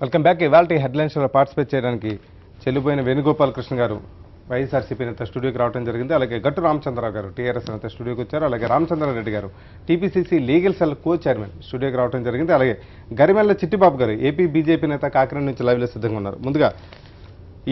Welcome back. ఇవాళ హెడ్లైన్స్లో participate చేయడానికి చెల్లిపోయిన వేణుగోపాలకృష్ణ గారు వైఎస్ఆర్సీపీ నేత స్టూడియోకి రావడం జరిగింది. అలాగే గట్టు రామచంద్రరావు గారు టీఆర్ఎస్ నేత స్టూడియోకి వచ్చారు. అలాగే రామచంద్రారెడ్డి గారు టీపీసీసీ లీగల్ సెల్ కో చైర్మన్ స్టూడియోకి రావడం జరిగింది. అలాగే గరిమెల్ల చిట్టిబాబు గారు ఏపీ బీజేపీ నేత కాకినాడ నుంచి లైవ్లో సిద్ధంగా ఉన్నారు. ముందుగా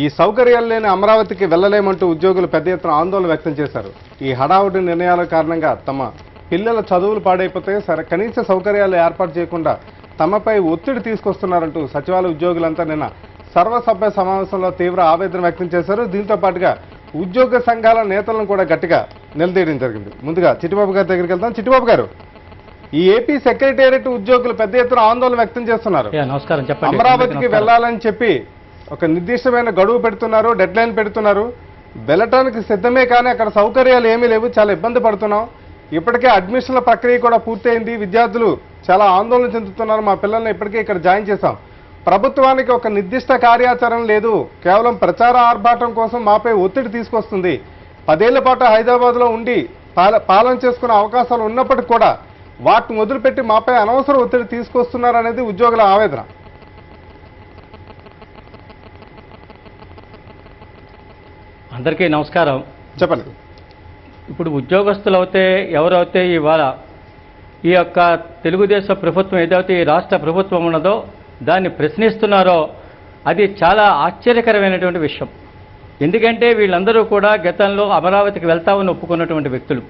ఈ సౌకర్యాలు లేని అమరావతికి వెళ్లలేమంటూ ఉద్యోగులు పెద్ద ఎత్తున ఆందోళన వ్యక్తం చేశారు. ఈ హడావుడి నిర్ణయాల కారణంగా తమ పిల్లల చదువులు పాడైపోతే కనీస సౌకర్యాలు ఏర్పాటు చేయకుండా తమపై ఒత్తిడి తీసుకొస్తున్నారంటూ సచివాలయ ఉద్యోగులంతా నిన్న సర్వసభ్య సమావేశంలో తీవ్ర ఆవేదన వ్యక్తం చేశారు. దీంతో పాటుగా ఉద్యోగ సంఘాల నేతలను కూడా గట్టిగా నిలదీయడం జరిగింది. ముందుగా చిట్టిబాబు గారి దగ్గరికి వెళ్తాం. చిట్టిబాబు గారు, ఈ ఏపీ సెక్రటేరియట్ ఉద్యోగులు పెద్ద ఎత్తున ఆందోళన వ్యక్తం చేస్తున్నారు. నమస్కారం. చెప్పండి. అమరావతికి వెళ్లాలని చెప్పి ఒక నిర్దిష్టమైన గడువు పెడుతున్నారు, డెడ్ లైన్ పెడుతున్నారు. వెళ్ళటానికి సిద్ధమే కానీ అక్కడ సౌకర్యాలు ఏమీ లేవు, చాలా ఇబ్బంది పడుతున్నాం. ఇప్పటికే అడ్మిషన్ల ప్రక్రియ కూడా పూర్తయింది. విద్యార్థులు చాలా ఆందోళన చెందుతున్నారు. మా పిల్లల్ని ఇప్పటికే ఇక్కడ జాయిన్ చేశాం. ప్రభుత్వానికి ఒక నిర్దిష్ట కార్యాచరణ లేదు, కేవలం ప్రచార ఆర్భాటం కోసం మాపై ఒత్తిడి తీసుకొస్తుంది. 10 ఏళ్ల పాటు హైదరాబాద్లో ఉండి పాలన చేసుకునే అవకాశాలు ఉన్నప్పటికీ కూడా వాటిని వదిలిపెట్టి మాపై అనవసర ఒత్తిడి తీసుకొస్తున్నారనేది ఉద్యోగుల ఆవేదన. అందరికీ నమస్కారం. చెప్పండి. ఇప్పుడు ఉద్యోగస్తులు అయితే ఎవరైతే ఇవాళ ఈ యొక్క తెలుగుదేశం ప్రభుత్వం ఏదైతే ఈ రాష్ట్ర ప్రభుత్వం ఉన్నదో దాన్ని ప్రశ్నిస్తున్నారో అది చాలా ఆశ్చర్యకరమైనటువంటి విషయం. ఎందుకంటే వీళ్ళందరూ కూడా గతంలో అమరావతికి వెళ్తామని ఒప్పుకున్నటువంటి వ్యక్తులు.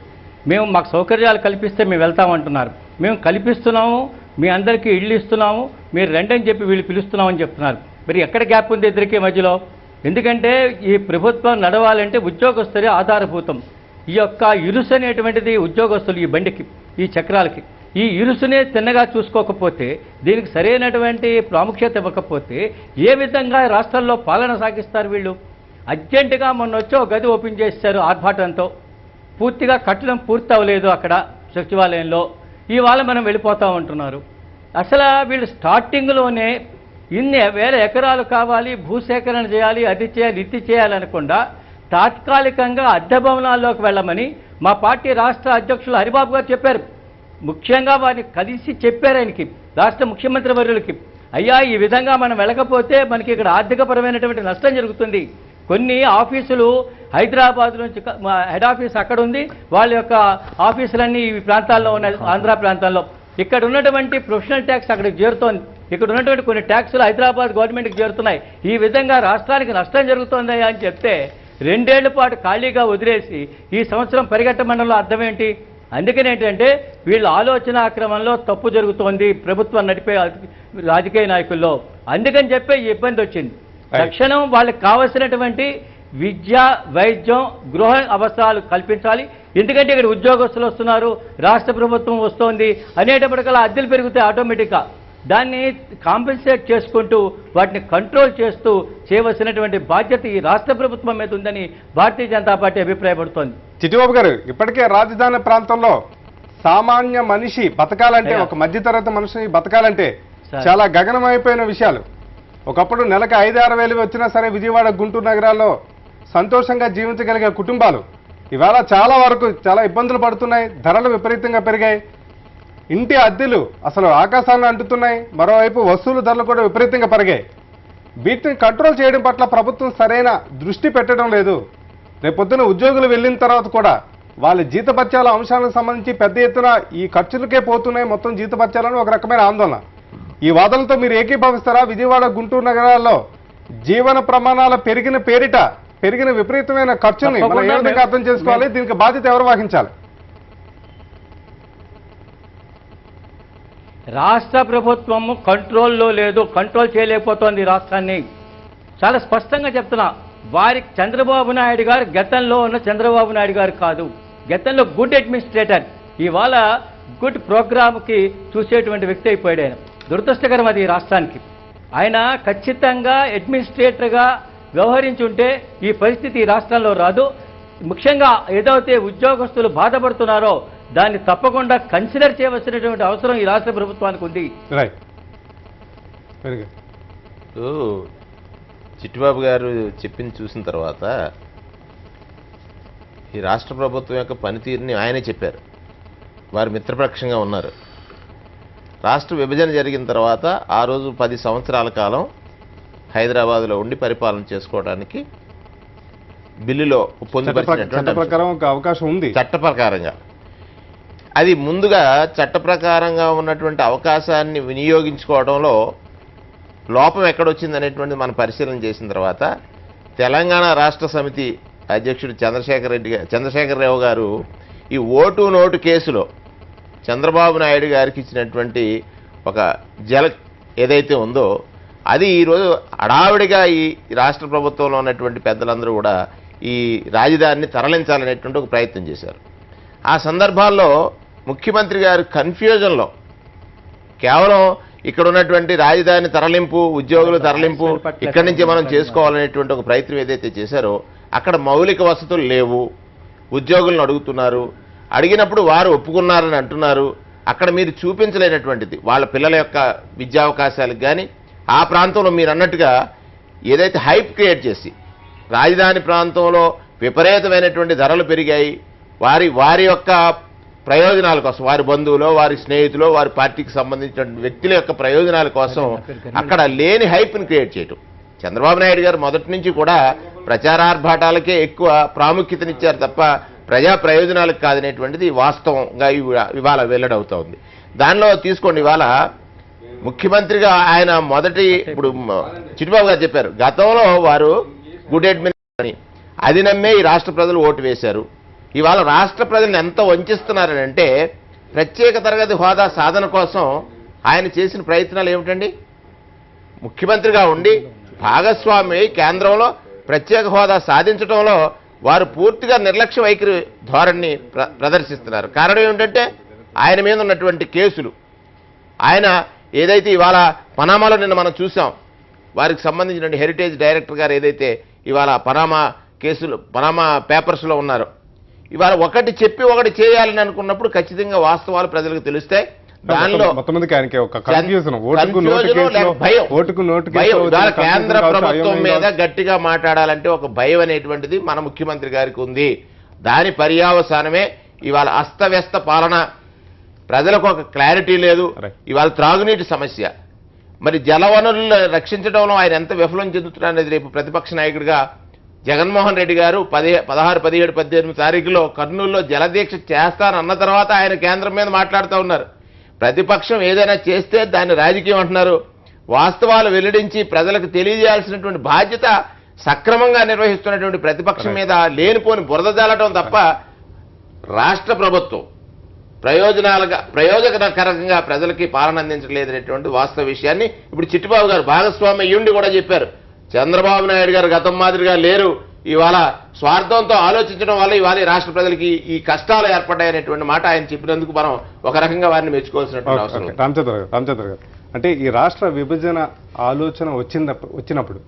మాకు సౌకర్యాలు కల్పిస్తే మేము వెళ్తామంటున్నారు. మేము కల్పిస్తున్నాము, మీ అందరికీ ఇళ్ళు ఇస్తున్నాము, మీరు రెండని చెప్పి వీళ్ళు పిలుస్తున్నామని చెప్తున్నారు. మరి ఎక్కడ గ్యాప్ ఉంది ఇద్దరికి మధ్యలో? ఎందుకంటే ఈ ప్రభుత్వం నడవాలంటే ఉద్యోగస్తులే ఆధారభూతం. ఈ యొక్క ఇరుసు అనేటువంటిది ఉద్యోగస్తులు ఈ బండికి, ఈ చక్రాలకి. ఈ ఇరుసునే తిన్నగా చూసుకోకపోతే, దీనికి సరైనటువంటి ప్రాముఖ్యత ఇవ్వకపోతే ఏ విధంగా రాష్ట్రాల్లో పాలన సాగిస్తారు వీళ్ళు? అర్జెంటుగా మొన్న వచ్చి ఒక గది ఓపెన్ చేశారు ఆర్భాటంతో. పూర్తిగా కట్టడం పూర్తి అవ్వలేదు అక్కడ సచివాలయంలో. ఇవాళ మనం వెళ్ళిపోతాం అంటున్నారు. అసలు వీళ్ళు స్టార్టింగ్లోనే ఇన్ని వేల ఎకరాలు కావాలి, భూసేకరణ చేయాలి, అది చేయాలి, ఇది చేయాలనకుండా తాత్కాలికంగా అద్దె భవనాల్లోకి వెళ్ళమని మా పార్టీ రాష్ట్ర అధ్యక్షులు హరిబాబు గారు చెప్పారు. ముఖ్యంగా వారిని కలిసి చెప్పారు ఆయనకి, రాష్ట్ర ముఖ్యమంత్రి వర్యులకి. అయ్యా, ఈ విధంగా మనం వెళ్ళకపోతే మనకి ఇక్కడ ఆర్థికపరమైనటువంటి నష్టం జరుగుతుంది. కొన్ని ఆఫీసులు హైదరాబాద్ నుంచి హెడ్ ఆఫీస్ అక్కడ ఉంది, వాళ్ళ యొక్క ఆఫీసులన్నీ ఈ ప్రాంతాల్లో ఉన్నాయి, ఆంధ్ర ప్రాంతాల్లో. ఇక్కడ ఉన్నటువంటి ప్రొఫెషనల్ ట్యాక్స్ అక్కడికి చేరుతోంది. ఇక్కడ ఉన్నటువంటి కొన్ని ట్యాక్సులు హైదరాబాద్ గవర్నమెంట్కి చేరుతున్నాయి. ఈ విధంగా రాష్ట్రానికి నష్టం జరుగుతుందా అని చెప్తే 2 ఏళ్ల పాటు ఖాళీగా వదిలేసి ఈ సంవత్సరం పరిగెట్టమండంలో అర్థం ఏంటి? అందుకని ఏంటంటే వీళ్ళ ఆలోచన క్రమంలో తప్పు జరుగుతోంది ప్రభుత్వం నడిపే రాజకీయ నాయకుల్లో. అందుకని చెప్పే ఈ ఇబ్బంది వచ్చింది. తక్షణం వాళ్ళకి కావలసినటువంటి విద్య, వైద్యం, గృహ అవసరాలు కల్పించాలి. ఎందుకంటే ఇక్కడ ఉద్యోగస్తులు వస్తున్నారు, రాష్ట్ర ప్రభుత్వం వస్తోంది అనేటప్పటికల్లా అద్దెలు పెరుగుతాయి ఆటోమేటిక్గా. దాన్ని కాంపెన్సేట్ చేసుకుంటూ వాటిని కంట్రోల్ చేస్తూ చేయవలసినటువంటి బాధ్యత ఈ రాష్ట్ర ప్రభుత్వం మీద ఉందని భారతీయ జనతా పార్టీ అభిప్రాయపడుతోంది. చిట్టిబాబు గారు, ఇప్పటికే రాజధాని ప్రాంతంలో సామాన్య మనిషి బతకాలంటే, ఒక మధ్యతరగతి మనిషి బతకాలంటే చాలా గగనమైపోయిన విషయాలు. ఒకప్పుడు నెలకు 5-6 వేలు వచ్చినా సరే విజయవాడ, గుంటూరు నగరాల్లో సంతోషంగా జీవించగలిగే కుటుంబాలు ఇవాళ చాలా వరకు చాలా ఇబ్బందులు పడుతున్నాయి. ధరలు విపరీతంగా పెరిగాయి. ఇంటి అద్దెలు అసలు ఆకాశాన్ని అంటుతున్నాయి. మరోవైపు వస్తువుల ధరలు కూడా విపరీతంగా పెరిగాయి. వీటిని కంట్రోల్ చేయడం పట్ల ప్రభుత్వం సరైన దృష్టి పెట్టడం లేదు. రేపొద్దున ఉద్యోగులు వెళ్ళిన తర్వాత కూడా వాళ్ళ జీతభత్యాల అంశాలకు సంబంధించి పెద్ద ఎత్తున ఈ ఖర్చులకే పోతున్నాయి మొత్తం జీతభత్యాలను ఒక రకమైన ఆందోళన. ఈ వాదనలతో మీరు ఏకీభవిస్తారా? విజయవాడ, గుంటూరు నగరాల్లో జీవన ప్రమాణాల పెరిగిన పేరిట పెరిగిన విపరీతమైన ఖర్చుని మనం ఏ విధంగా అర్థం చేసుకోవాలి? దీనికి బాధ్యత ఎవరు వహించాలి? రాష్ట్ర ప్రభుత్వము కంట్రోల్లో లేదు, కంట్రోల్ చేయలేకపోతోంది రాష్ట్రాన్ని. చాలా స్పష్టంగా చెప్తున్నా. వారికి చంద్రబాబు నాయుడు గారు గతంలో ఉన్న చంద్రబాబు నాయుడు గారు కాదు. గతంలో గుడ్ అడ్మినిస్ట్రేటర్, ఇవాళ గుడ్ ప్రోగ్రామ్కి చూసేటువంటి వ్యక్తి అయిపోయాడు ఆయన. దురదృష్టకరం అది రాష్ట్రానికి. ఆయన ఖచ్చితంగా అడ్మినిస్ట్రేటర్గా వ్యవహరించుంటే ఈ పరిస్థితి ఈ రాష్ట్రంలో రాదు. ముఖ్యంగా ఏదైతే ఉద్యోగస్తులు బాధపడుతున్నారో దాన్ని తప్పకుండా కన్సిడర్ చేయవలసినటువంటి అవసరం ఈ రాష్ట్ర ప్రభుత్వానికి ఉంది. చిట్టిబాబు గారు చెప్పింది చూసిన తర్వాత ఈ రాష్ట్ర ప్రభుత్వం యొక్క పనితీరుని ఆయనే చెప్పారు. వారు మిత్రపక్షంగా ఉన్నారు. రాష్ట్ర విభజన జరిగిన తర్వాత ఆ రోజు 10 సంవత్సరాల కాలం హైదరాబాద్లో ఉండి పరిపాలన చేసుకోవడానికి బిల్లులో పొందుపరిచినటువంటి ప్రకారం ఒక అవకాశం ఉంది. చట్ట ప్రకారంగా అది ముందుగా చట్ట ప్రకారంగా ఉన్నటువంటి అవకాశాన్ని వినియోగించుకోవడంలో లోపం ఎక్కడొచ్చింది అనేటువంటిది మనం పరిశీలన చేసిన తర్వాత తెలంగాణ రాష్ట్ర సమితి అధ్యక్షుడు చంద్రశేఖరరావు గారు ఈ ఓటు నోటు కేసులో చంద్రబాబు నాయుడు గారికి ఇచ్చినటువంటి ఒక ఏదైతే ఉందో అది ఈరోజు హడావిడిగా ఈ రాష్ట్ర ప్రభుత్వంలో ఉన్నటువంటి పెద్దలందరూ కూడా ఈ రాజధానిని తరలించాలనేటువంటి ఒక ప్రయత్నం చేశారు. ఆ సందర్భాల్లో ముఖ్యమంత్రి గారు కన్ఫ్యూజన్లో కేవలం ఇక్కడ ఉన్నటువంటి రాజధాని తరలింపు, ఉద్యోగులు తరలింపు, ఇక్కడి నుంచి మనం చేసుకోవాలనేటువంటి ఒక ప్రయత్నం ఏదైతే చేశారో అక్కడ మౌలిక వసతులు లేవు, ఉద్యోగులను అడుగుతున్నారు, అడిగినప్పుడు వారు ఒప్పుకున్నారని అంటున్నారు. అక్కడ మీరు చూపించలేనటువంటిది వాళ్ళ పిల్లల యొక్క విద్యావకాశాలకు కానీ ఆ ప్రాంతంలో మీరు అన్నట్టుగా ఏదైతే హైప్ క్రియేట్ చేసి రాజధాని ప్రాంతంలో విపరీతమైనటువంటి ధరలు పెరిగాయి, వారి యొక్క ప్రయోజనాల కోసం, వారి బంధువులు, వారి స్నేహితులు, వారి పార్టీకి సంబంధించిన వ్యక్తుల యొక్క ప్రయోజనాల కోసం అక్కడ లేని హైప్ని క్రియేట్ చేయటం. చంద్రబాబు నాయుడు గారు మొదటి నుంచి కూడా ప్రచారార్భాటాలకే ఎక్కువ ప్రాముఖ్యతనిచ్చారు తప్ప ప్రజా ప్రయోజనాలకు కాదనేటువంటిది వాస్తవంగా ఇవాళ వెల్లడవుతా ఉంది. దానిలో తీసుకోండి, ఇవాళ ముఖ్యమంత్రిగా ఆయన ఇప్పుడు చిట్టిబాబు గారు చెప్పారు, గతంలో వారు గుడ్ అడ్మినిస్ట్రేషన్ అని అది నమ్మే ఈ రాష్ట్ర ప్రజలు ఓటు వేశారు. ఇవాళ రాష్ట్ర ప్రజలను ఎంత వంచిస్తున్నారని అంటే ప్రత్యేక తరగతి హోదా సాధన కోసం ఆయన చేసిన ప్రయత్నాలు ఏమిటండి? ముఖ్యమంత్రిగా ఉండి భాగస్వామి కేంద్రంలో ప్రత్యేక హోదా సాధించడంలో వారు పూర్తిగా నిర్లక్ష్య వైఖరి ధోరణిని ప్రదర్శిస్తున్నారు. కారణం ఏమిటంటే ఆయన మీద ఉన్నటువంటి కేసులు. ఆయన ఏదైతే ఇవాళ పనామాలో నిన్న మనం చూసాం, వారికి సంబంధించిన హెరిటేజ్ డైరెక్టర్ గారు ఏదైతే ఇవాళ పనామా పేపర్స్లో ఉన్నారో, ఇవాళ ఒకటి చెప్పి ఒకటి చేయాలని అనుకున్నప్పుడు ఖచ్చితంగా వాస్తవాలు ప్రజలకు తెలుస్తాయి. దానిలో కేంద్ర ప్రభుత్వం మీద గట్టిగా మాట్లాడాలంటే ఒక భయం అనేటువంటిది మన ముఖ్యమంత్రి గారికి ఉంది. దాని పర్యావసానమే ఇవాళ అస్తవ్యస్త పాలన, ప్రజలకు ఒక క్లారిటీ లేదు. ఇవాళ త్రాగునీటి సమస్య, మరి జలవనరులను రక్షించడంలో ఆయన ఎంత విఫలం చెందుతున్నారనేది రేపు ప్రతిపక్ష నాయకుడిగా జగన్మోహన్ రెడ్డి గారు 16, 17, 18 తారీఖులో కర్నూలులో జలదీక్ష చేస్తానన్న తర్వాత ఆయన కేంద్రం మీద మాట్లాడుతూ ఉన్నారు. ప్రతిపక్షం ఏదైనా చేస్తే దాన్ని రాజకీయం అంటున్నారు. వాస్తవాలు వెల్లడించి ప్రజలకు తెలియజేయాల్సినటువంటి బాధ్యత సక్రమంగా నిర్వహిస్తున్నటువంటి ప్రతిపక్షం మీద లేనిపోని బురద జాలటం తప్ప రాష్ట్ర ప్రభుత్వం ప్రయోజనకరంగా ప్రజలకి పాలన అందించలేదనేటువంటి వాస్తవ విషయాన్ని ఇప్పుడు చిట్టిబాబు గారు భాగస్వామి అయ్యుండి కూడా చెప్పారు. చంద్రబాబు నాయుడు గారు గతం మాదిరిగా లేరు, ఇవాళ స్వార్థంతో ఆలోచించడం వల్ల ఇవాళ రాష్ట్ర ప్రజలకి ఈ కష్టాలు ఏర్పడ్డాయనేటువంటి మాట ఆయన చెప్పినందుకు మనం ఒక రకంగా వారిని మెచ్చుకోవాల్సినటువంటి అవసరం. రామచంద్ర గారు, అంటే ఈ రాష్ట్ర విభజన ఆలోచన వచ్చినప్పుడు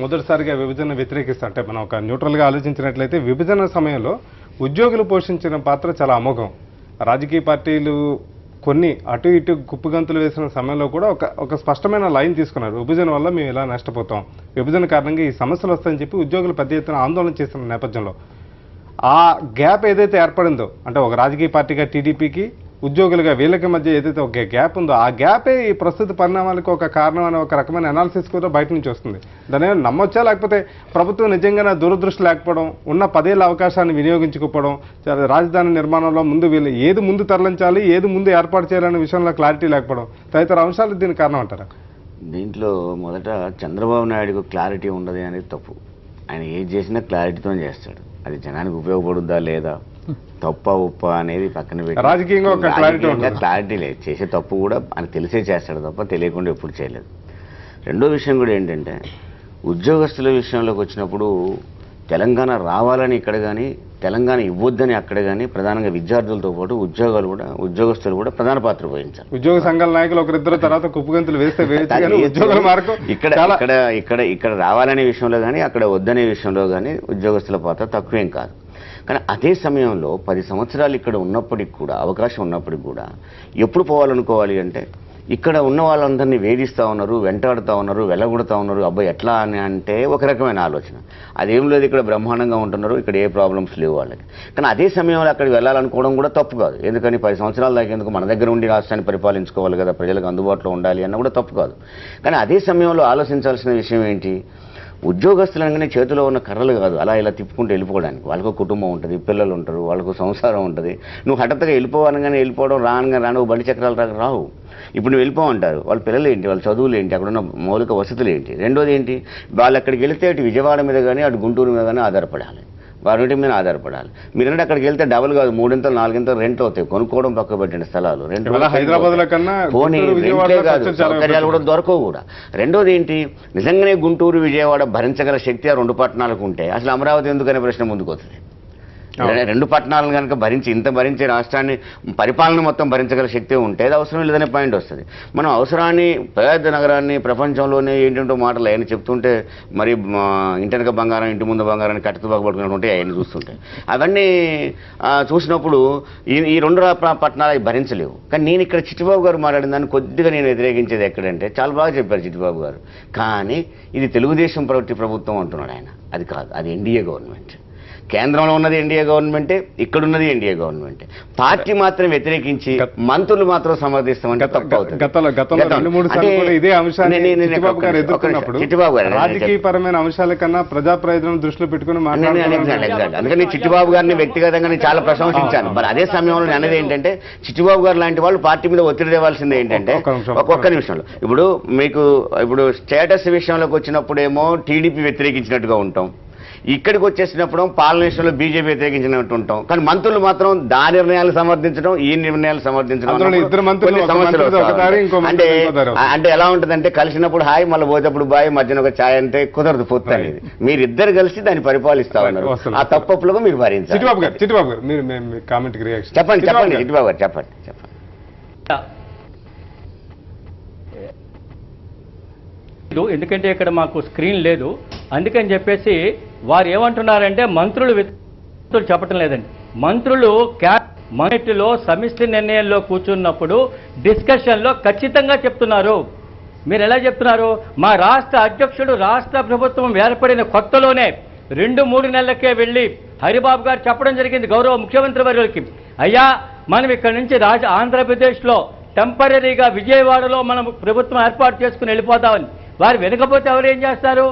మొదటిసారిగా విభజన వ్యతిరేకిస్తా, అంటే మనం ఒక న్యూట్రల్గా ఆలోచించినట్లయితే విభజన సమయంలో ఉద్యోగులు పోషించిన పాత్ర చాలా అమోఘం. రాజకీయ పార్టీలు కొన్ని అటు ఇటు కుప్పగంతులు వేసిన సమయంలో కూడా ఒక స్పష్టమైన లైన్ తీసుకున్నారు, విభజన వల్ల మేము ఇలా నష్టపోతాం, విభజన కారణంగా ఈ సమస్యలు వస్తాయని చెప్పి ఉద్యోగులు పెద్ద ఎత్తున ఆందోళన చేసిన నేపథ్యంలో ఆ గ్యాప్ ఏదైతే ఏర్పడిందో, అంటే ఒక రాజకీయ పార్టీగా టీడీపీకి ఉద్యోగులుగా వీళ్ళకి మధ్య ఏదైతే ఒక గ్యాప్ ఉందో ఆ గ్యాపే ఈ ప్రస్తుత పరిణామాలకు ఒక కారణం అనే ఒక రకమైన అనాలిసిస్ కూడా బయట నుంచి వస్తుంది. దాని నమ్మొచ్చా, లేకపోతే ప్రభుత్వం నిజంగానే దురదృష్టి లేకపోవడం, ఉన్న 10 ఏళ్ల అవకాశాన్ని వినియోగించుకోవడం, రాజధాని నిర్మాణంలో వీళ్ళు ఏది ముందు తరలించాలి, ఏది ముందు ఏర్పాటు చేయాలనే విషయంలో క్లారిటీ లేకపోవడం తదితర అంశాలు దీనికి కారణం అంటారా? దీంట్లో మొదట చంద్రబాబు నాయుడుకు క్లారిటీ ఉండదు అనేది తప్పు. ఆయన ఏది చేసినా క్లారిటీతో చేస్తాడు. అది జనానికి ఉపయోగపడుద్దా లేదా, తప్ప ఉప్ప అనేది పక్కన పెట్టి రాజకీయంగా క్లారిటీ లేదు. చేసే తప్పు కూడా ఆయన తెలిసే చేస్తాడు తప్ప తెలియకుండా ఎప్పుడు చేయలేదు. రెండో విషయం కూడా ఏంటంటే ఉద్యోగస్తుల విషయంలోకి వచ్చినప్పుడు తెలంగాణ రావాలని ఇక్కడ కానీ తెలంగాణ ఇవ్వొద్దని అక్కడ కానీ ప్రధానంగా విద్యార్థులతో పాటు ఉద్యోగస్తులు కూడా ప్రధాన పాత్ర వహించారు. ఉద్యోగ సంఘాల నాయకులు ఒకరిద్దరు తర్వాత కుప్పగంతులు వేస్తే ఇక్కడ రావాలనే విషయంలో కానీ అక్కడ వద్దనే విషయంలో కానీ ఉద్యోగస్తుల పాత్ర తక్కువేం కాదు. కానీ అదే సమయంలో 10 సంవత్సరాలు ఇక్కడ ఉన్నప్పటికి కూడా అవకాశం ఉన్నప్పటికి కూడా ఎప్పుడు పోవాలనుకోవాలి అంటే ఇక్కడ ఉన్న వాళ్ళందరినీ వేధిస్తూ ఉన్నారు, వెంటాడుతూ ఉన్నారు, వెళ్ళగొడుతూ ఉన్నారు. అబ్బాయి ఎట్లా అని అంటే ఒక రకమైన ఆలోచన. అదేం లేదు, ఇక్కడ బ్రహ్మాండంగా ఉంటున్నారు, ఇక్కడ ఏ ప్రాబ్లమ్స్ లేవు వాళ్ళకి. కానీ అదే సమయంలో అక్కడికి వెళ్ళాలనుకోవడం కూడా తప్పు కాదు. ఎందుకని 10 సంవత్సరాల దాకా ఎందుకు మన దగ్గర ఉండి రాష్ట్రాన్ని పరిపాలించుకోవాలి కదా, ప్రజలకు అందుబాటులో ఉండాలి అన్న కూడా తప్పు కాదు. కానీ అదే సమయంలో ఆలోచించాల్సిన విషయం ఏంటి, ఉద్యోగస్తులు అనగానే చేతిలో ఉన్న కర్రలు కాదు అలా ఇలా తిప్పుకుంటూ వెళ్ళిపోవడానికి. వాళ్ళకు కుటుంబం ఉంటుంది, పిల్లలు ఉంటారు, వాళ్ళకు సంసారం ఉంటుంది. నువ్వు హఠాత్తుగా వెళ్ళిపోవనగానే వెళ్ళిపోవడం రాను బండి చక్రాలు రావు. ఇప్పుడు నువ్వు వెళ్ళిపోమంటారు, వాళ్ళ పిల్లలు ఏంటి, వాళ్ళ చదువులు ఏంటి, అక్కడ ఉన్న మౌలిక వసతులు ఏంటి. రెండోది ఏంటి, వాళ్ళు అక్కడికి వెళితే అటు విజయవాడ మీద కానీ అటు గుంటూరు మీద కానీ ఆధారపడాలి, వారి మీద ఆధారపడాలి. మీరంటే అక్కడికి వెళ్తే డబుల్ కాదు 3 4 రెంట్లు అవుతాయి, కొనుక్కోవడం పక్క పెట్టండి స్థలాలు. హైదరాబాద్ పోనీ రెంట్లే కాదు, సౌకర్యాలు కూడా దొరకవు కూడా. రెండోది ఏంటి, నిజంగానే గుంటూరు విజయవాడ భరించగల శక్తి ఆ 2 పట్టణాలకు ఉంటే అసలు అమరావతి ఎందుకనే ప్రశ్న ముందుకు వస్తుంది. 2 పట్టణాలను కనుక భరించే రాష్ట్రాన్ని పరిపాలన మొత్తం భరించగల శక్తి ఉంటే అది అవసరం లేదనే పాయింట్ వస్తుంది. మనం అవసరాన్ని పెద్ద నగరాన్ని ప్రపంచంలోనే ఏంటంటో మాటలు ఆయన చెప్తుంటే మరి ఇంటెనక బంగారం ఇంటి ముందు బంగారాన్ని కట్టుతూ బాగుపడుకున్నట్టుంటే ఆయన చూస్తుంటే అవన్నీ చూసినప్పుడు ఈ 2 పట్టణాలు భరించలేవు. కానీ నేను ఇక్కడ చిట్టిబాబు గారు మాట్లాడిన దాన్ని కొద్దిగా నేను వ్యతిరేకించేది ఎక్కడంటే, చాలా బాగా చెప్పారు చిట్టిబాబు గారు, కానీ ఇది తెలుగుదేశం ప్రభుత్వం అంటున్నాడు ఆయన. అది కాదు, అది ఎన్డీఏ గవర్నమెంట్. కేంద్రంలో ఉన్నది ఎన్డీఏ గవర్నమెంటే, ఇక్కడున్నది ఎన్డీఏ గవర్నమెంటే. పార్టీ మాత్రం వ్యతిరేకించి మంత్రులు మాత్రం సమర్థిస్తామంటే తప్పు అవుతుంది. రాజకీయపరమైన అంశాల కన్నా ప్రజా ప్రయోజనం దృష్టిలో పెట్టుకుని అందుకని చిట్టిబాబు గారిని వ్యక్తిగతంగా నేను చాలా ప్రశంసించాను. మరి అదే సమయంలో నేను అనేది ఏంటంటే, చిట్టిబాబు గారు లాంటి వాళ్ళు పార్టీ మీద ఒత్తిడి తేవాల్సిందే. ఏంటంటే ఒక్క నిమిషంలో ఇప్పుడు స్టేటస్ విషయంలోకి వచ్చినప్పుడేమో టీడీపీ వ్యతిరేకించినట్టుగా ఉంటాం, ఇక్కడికి వచ్చేసినప్పుడు పాలన విషయంలో బీజేపీ వ్యతిరేకించినట్టు ఉంటాం. కానీ మంత్రులు మాత్రం దాని నిర్ణయాలు సమర్థించడం, ఈ నిర్ణయాలు సమర్థించడం అంటే ఎలా ఉంటుందంటే, కలిసినప్పుడు హాయ్ మళ్ళీ పోతేప్పుడు బాయ్, మధ్యన ఒక ఛాయ్ అంటే కుదరదు పొత్తు అనేది. మీరిద్దరు కలిసి దాన్ని పరిపాలిస్తా ఉన్నారు, ఆ తప్పులుగా మీరు భరించాలి. చెప్పండి చిట్టిబాబు గారు చెప్పండి. ఎందుకంటే ఇక్కడ మాకు స్క్రీన్ లేదు, అందుకని చెప్పేసి వారు ఏమంటున్నారంటే మంత్రులు చెప్పటం లేదండి. మంత్రులు క్యాబినెట్లో సమిష్టి నిర్ణయంలో కూర్చున్నప్పుడు డిస్కషన్లో ఖచ్చితంగా చెప్తున్నారు. మీరు ఎలా చెప్తున్నారు, మా రాష్ట్ర అధ్యక్షుడు రాష్ట్ర ప్రభుత్వం ఏర్పడిన కొత్తలోనే 2-3 నెలలకే వెళ్ళి హరిబాబు గారు చెప్పడం జరిగింది గౌరవ ముఖ్యమంత్రి వర్యులకి, అయ్యా మనం ఇక్కడ నుంచి ఆంధ్రప్రదేశ్లో టెంపరీగా విజయవాడలో మనం ప్రభుత్వం ఏర్పాటు చేసుకుని వెళ్ళిపోతామని. వారు వినకపోతే ఎవరు ఏం చేస్తారు,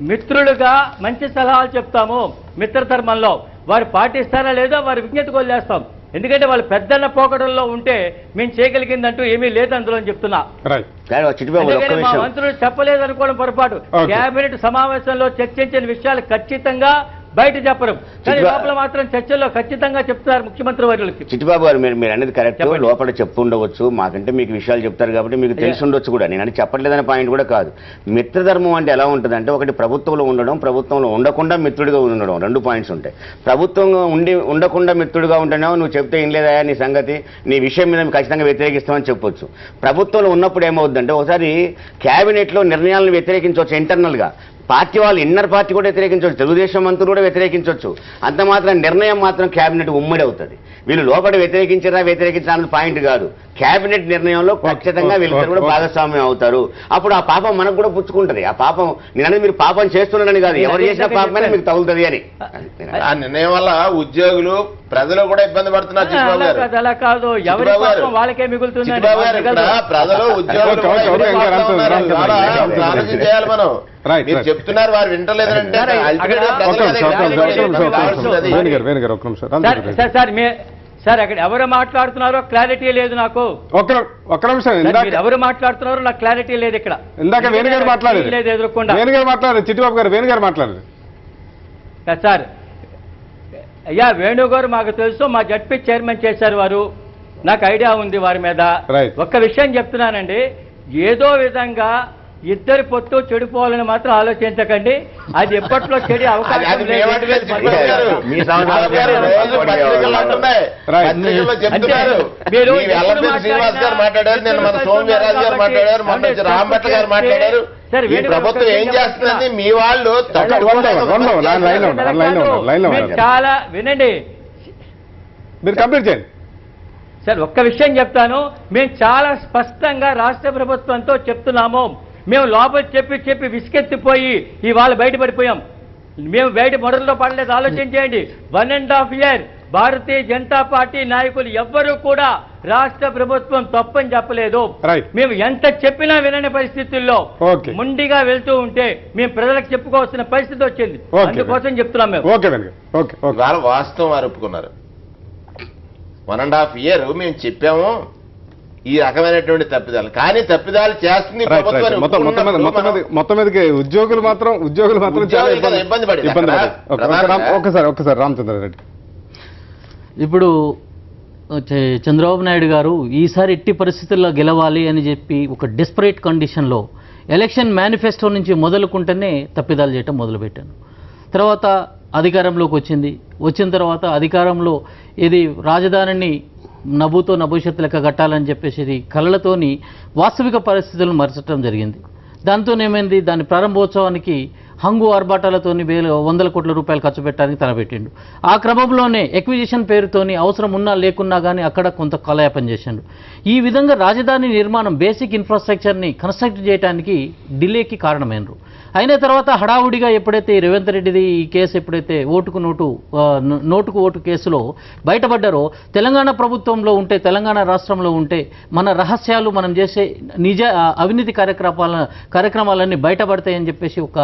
మిత్రులుగా మంచి సలహాలు చెప్తాము, మిత్రధర్మంలో వారు పాటిస్తారా లేదో వారి విజ్ఞతకు వదిలేస్తాం. ఎందుకంటే వాళ్ళు పెద్దన్న పోకడంలో ఉంటే మేము చేయగలిగిందంటూ ఏమీ లేదు అందులో అని చెప్తున్నా. మా మంత్రులు చెప్పలేదనుకోవడం పొరపాటు. కేబినెట్ సమావేశంలో చర్చించిన విషయాలు ఖచ్చితంగా బయట చెప్పరు, కానీ లోపల మాత్రం చర్చల్లో ఖచ్చితంగా చెప్తారు ముఖ్యమంత్రి వర్యులకి. చిట్టిబాబు గారు మీరు అనేది కరెక్ట్, లోపల చెప్పుండవచ్చు, మాకంటే మీకు విషయాలు చెప్తారు కాబట్టి మీకు తెలిసి ఉండొచ్చు కూడా. నేను అని చెప్పట్లేదనే పాయింట్ కూడా కాదు. మిత్రధర్మం అంటే ఎలా ఉంటుందంటే, ఒకటి ప్రభుత్వంలో ఉండడం, ప్రభుత్వంలో ఉండకుండా మిత్రుడిగా ఉండడం, 2 పాయింట్స్ ఉంటాయి. ప్రభుత్వంగా ఉండకుండా మిత్రుడిగా ఉంటున్నావు, నువ్వు చెప్తే ఏం లేదా నీ సంగతి, నీ విషయం మీద ఖచ్చితంగా వ్యతిరేకిస్తామని చెప్పొచ్చు. ప్రభుత్వంలో ఉన్నప్పుడు ఏమవుతుందంటే, ఒకసారి క్యాబినెట్లో నిర్ణయాలను వ్యతిరేకించవచ్చు, ఇంటర్నల్గా పార్టీ వాళ్ళు ఇన్నర్ పార్టీ కూడా వ్యతిరేకించవచ్చు, తెలుగుదేశం మంత్రులు కూడా వ్యతిరేకించవచ్చు. అంత మాత్రం నిర్ణయం మాత్రం క్యాబినెట్ ఉమ్మడి అవుతుంది. వీళ్ళు లోపల వ్యతిరేకించాలన్న పాయింట్ కాదు, క్యాబినెట్ నిర్ణయంలో ఖచ్చితంగా వీళ్ళిద్దరు కూడా భాగస్వామ్యం అవుతారు. అప్పుడు ఆ పాపం మనకు కూడా పుచ్చుకుంటది. ఆ పాపం నేననేది మీరు పాపం చేస్తున్నారని కాదు, ఎవరు చేసిన పాపమైనా మీకు తగులుతుంది అని. ఆ నిర్ణయం వల్ల ఉద్యోగులు ప్రజలు కూడా ఇబ్బంది పడుతున్నారు. అలా కాదు, వాళ్ళకే మిగులుతుంది. ప్రజలు ఉద్యోగులు చేయాలి. మనం మీరు చెప్తున్నారు వారు వింటలేదంటే సార్ అక్కడ ఎవరు మాట్లాడుతున్నారో క్లారిటీ లేదు నాకు. ఒక్క నిమిషం, ఎవరు మాట్లాడుతున్నారో నాకు క్లారిటీ లేదు ఇక్కడ. ఇందాక వేణుగారు మాట్లాడారు, ఎదుర్కొండా వేణుగారు మాట్లాడారు, చిట్టిబాబు గారు వేణుగారు మాట్లాడారు. సార్ అయ్యా వేణుగారు మాకు తెలుసు, మా జడ్పీ చైర్మన్ చేశారు వారు, నాకు ఐడియా ఉంది వారి మీద. ఒక్క విషయం చెప్తున్నానండి, ఏదో విధంగా ఇద్దరి పొత్తు చెడిపోవాలని మాత్రం ఆలోచించకండి. అది ఎప్పట్లో చెడి అవకాశం లేదు. చాలా వినండి, మీరు కంప్లీట్ చేయండి. సార్ ఒక్క విషయం చెప్తాను, మేము చాలా స్పష్టంగా రాష్ట్ర ప్రభుత్వంతో చెప్తున్నాము. మేము లోపల చెప్పి విసుకెత్తిపోయి ఇవాళ బయటపడిపోయాం. మేము బయట మొదట్లో పడలేదు. ఆలోచన చేయండి. 1.5 year భారతీయ జనతా పార్టీ నాయకులు ఎవ్వరూ కూడా రాష్ట్ర ప్రభుత్వం తప్పని చెప్పలేదు. మేము ఎంత చెప్పినా వినని పరిస్థితుల్లో ముండిగా వెళ్తూ ఉంటే మేము ప్రజలకు చెప్పుకోవాల్సిన పరిస్థితి వచ్చింది. అందుకోసం చెప్తున్నాం మేము. వాస్తవం వారు ఒప్పుకున్నారు. 1.5 year మేము చెప్పాము ఈ రకమైనటువంటి తప్పిదాలు, కానీ తప్పిదాలు చేస్తుంది మొత్తం మీదకి ఉద్యోగులు మాత్రం చాలా ఇబ్బంది పడి. ఒకసారి రామచంద్రారెడ్డి, ఇప్పుడు చంద్రబాబు నాయుడు గారు ఈసారి ఎట్టి పరిస్థితుల్లో గెలవాలి అని చెప్పి ఒక డెస్పరేట్ కండిషన్లో ఎలక్షన్ మేనిఫెస్టో నుంచి మొదలుకుంటేనే తప్పిదాలు చేయటం మొదలుపెట్టాను. తర్వాత అధికారంలోకి వచ్చిన తర్వాత అధికారంలో ఇది రాజధానిని నభూతో నభవిష్యత్తు లెక్క కట్టాలని చెప్పేసి కళలతోని వాస్తవిక పరిస్థితులను మరచడం జరిగింది. దాంతోనేమైంది, దాని ప్రారంభోత్సవానికి హంగు ఆర్భాటాలతోని 100 కోట్ల రూపాయలు ఖర్చు పెట్టడానికి తలపెట్టిండు. ఆ క్రమంలోనే ఎక్విజిషన్ పేరుతోని అవసరం ఉన్నా లేకున్నా కానీ అక్కడ కొంత కలయాపన చేసిండు. ఈ విధంగా రాజధాని నిర్మాణం బేసిక్ ఇన్ఫ్రాస్ట్రక్చర్ని కన్స్ట్రక్ట్ చేయడానికి డిలేకి కారణమైనరు. అయిన తర్వాత హడావుడిగా ఎప్పుడైతే రేవంత్ రెడ్డిది ఈ కేసు ఎప్పుడైతే నోటుకు ఓటు కేసులో బయటపడ్డారో, తెలంగాణ ప్రభుత్వంలో ఉంటే, తెలంగాణ రాష్ట్రంలో ఉంటే మన రహస్యాలు, మనం చేసే అవినీతి కార్యక్రమాలన్నీ బయటపడతాయని చెప్పేసి ఒక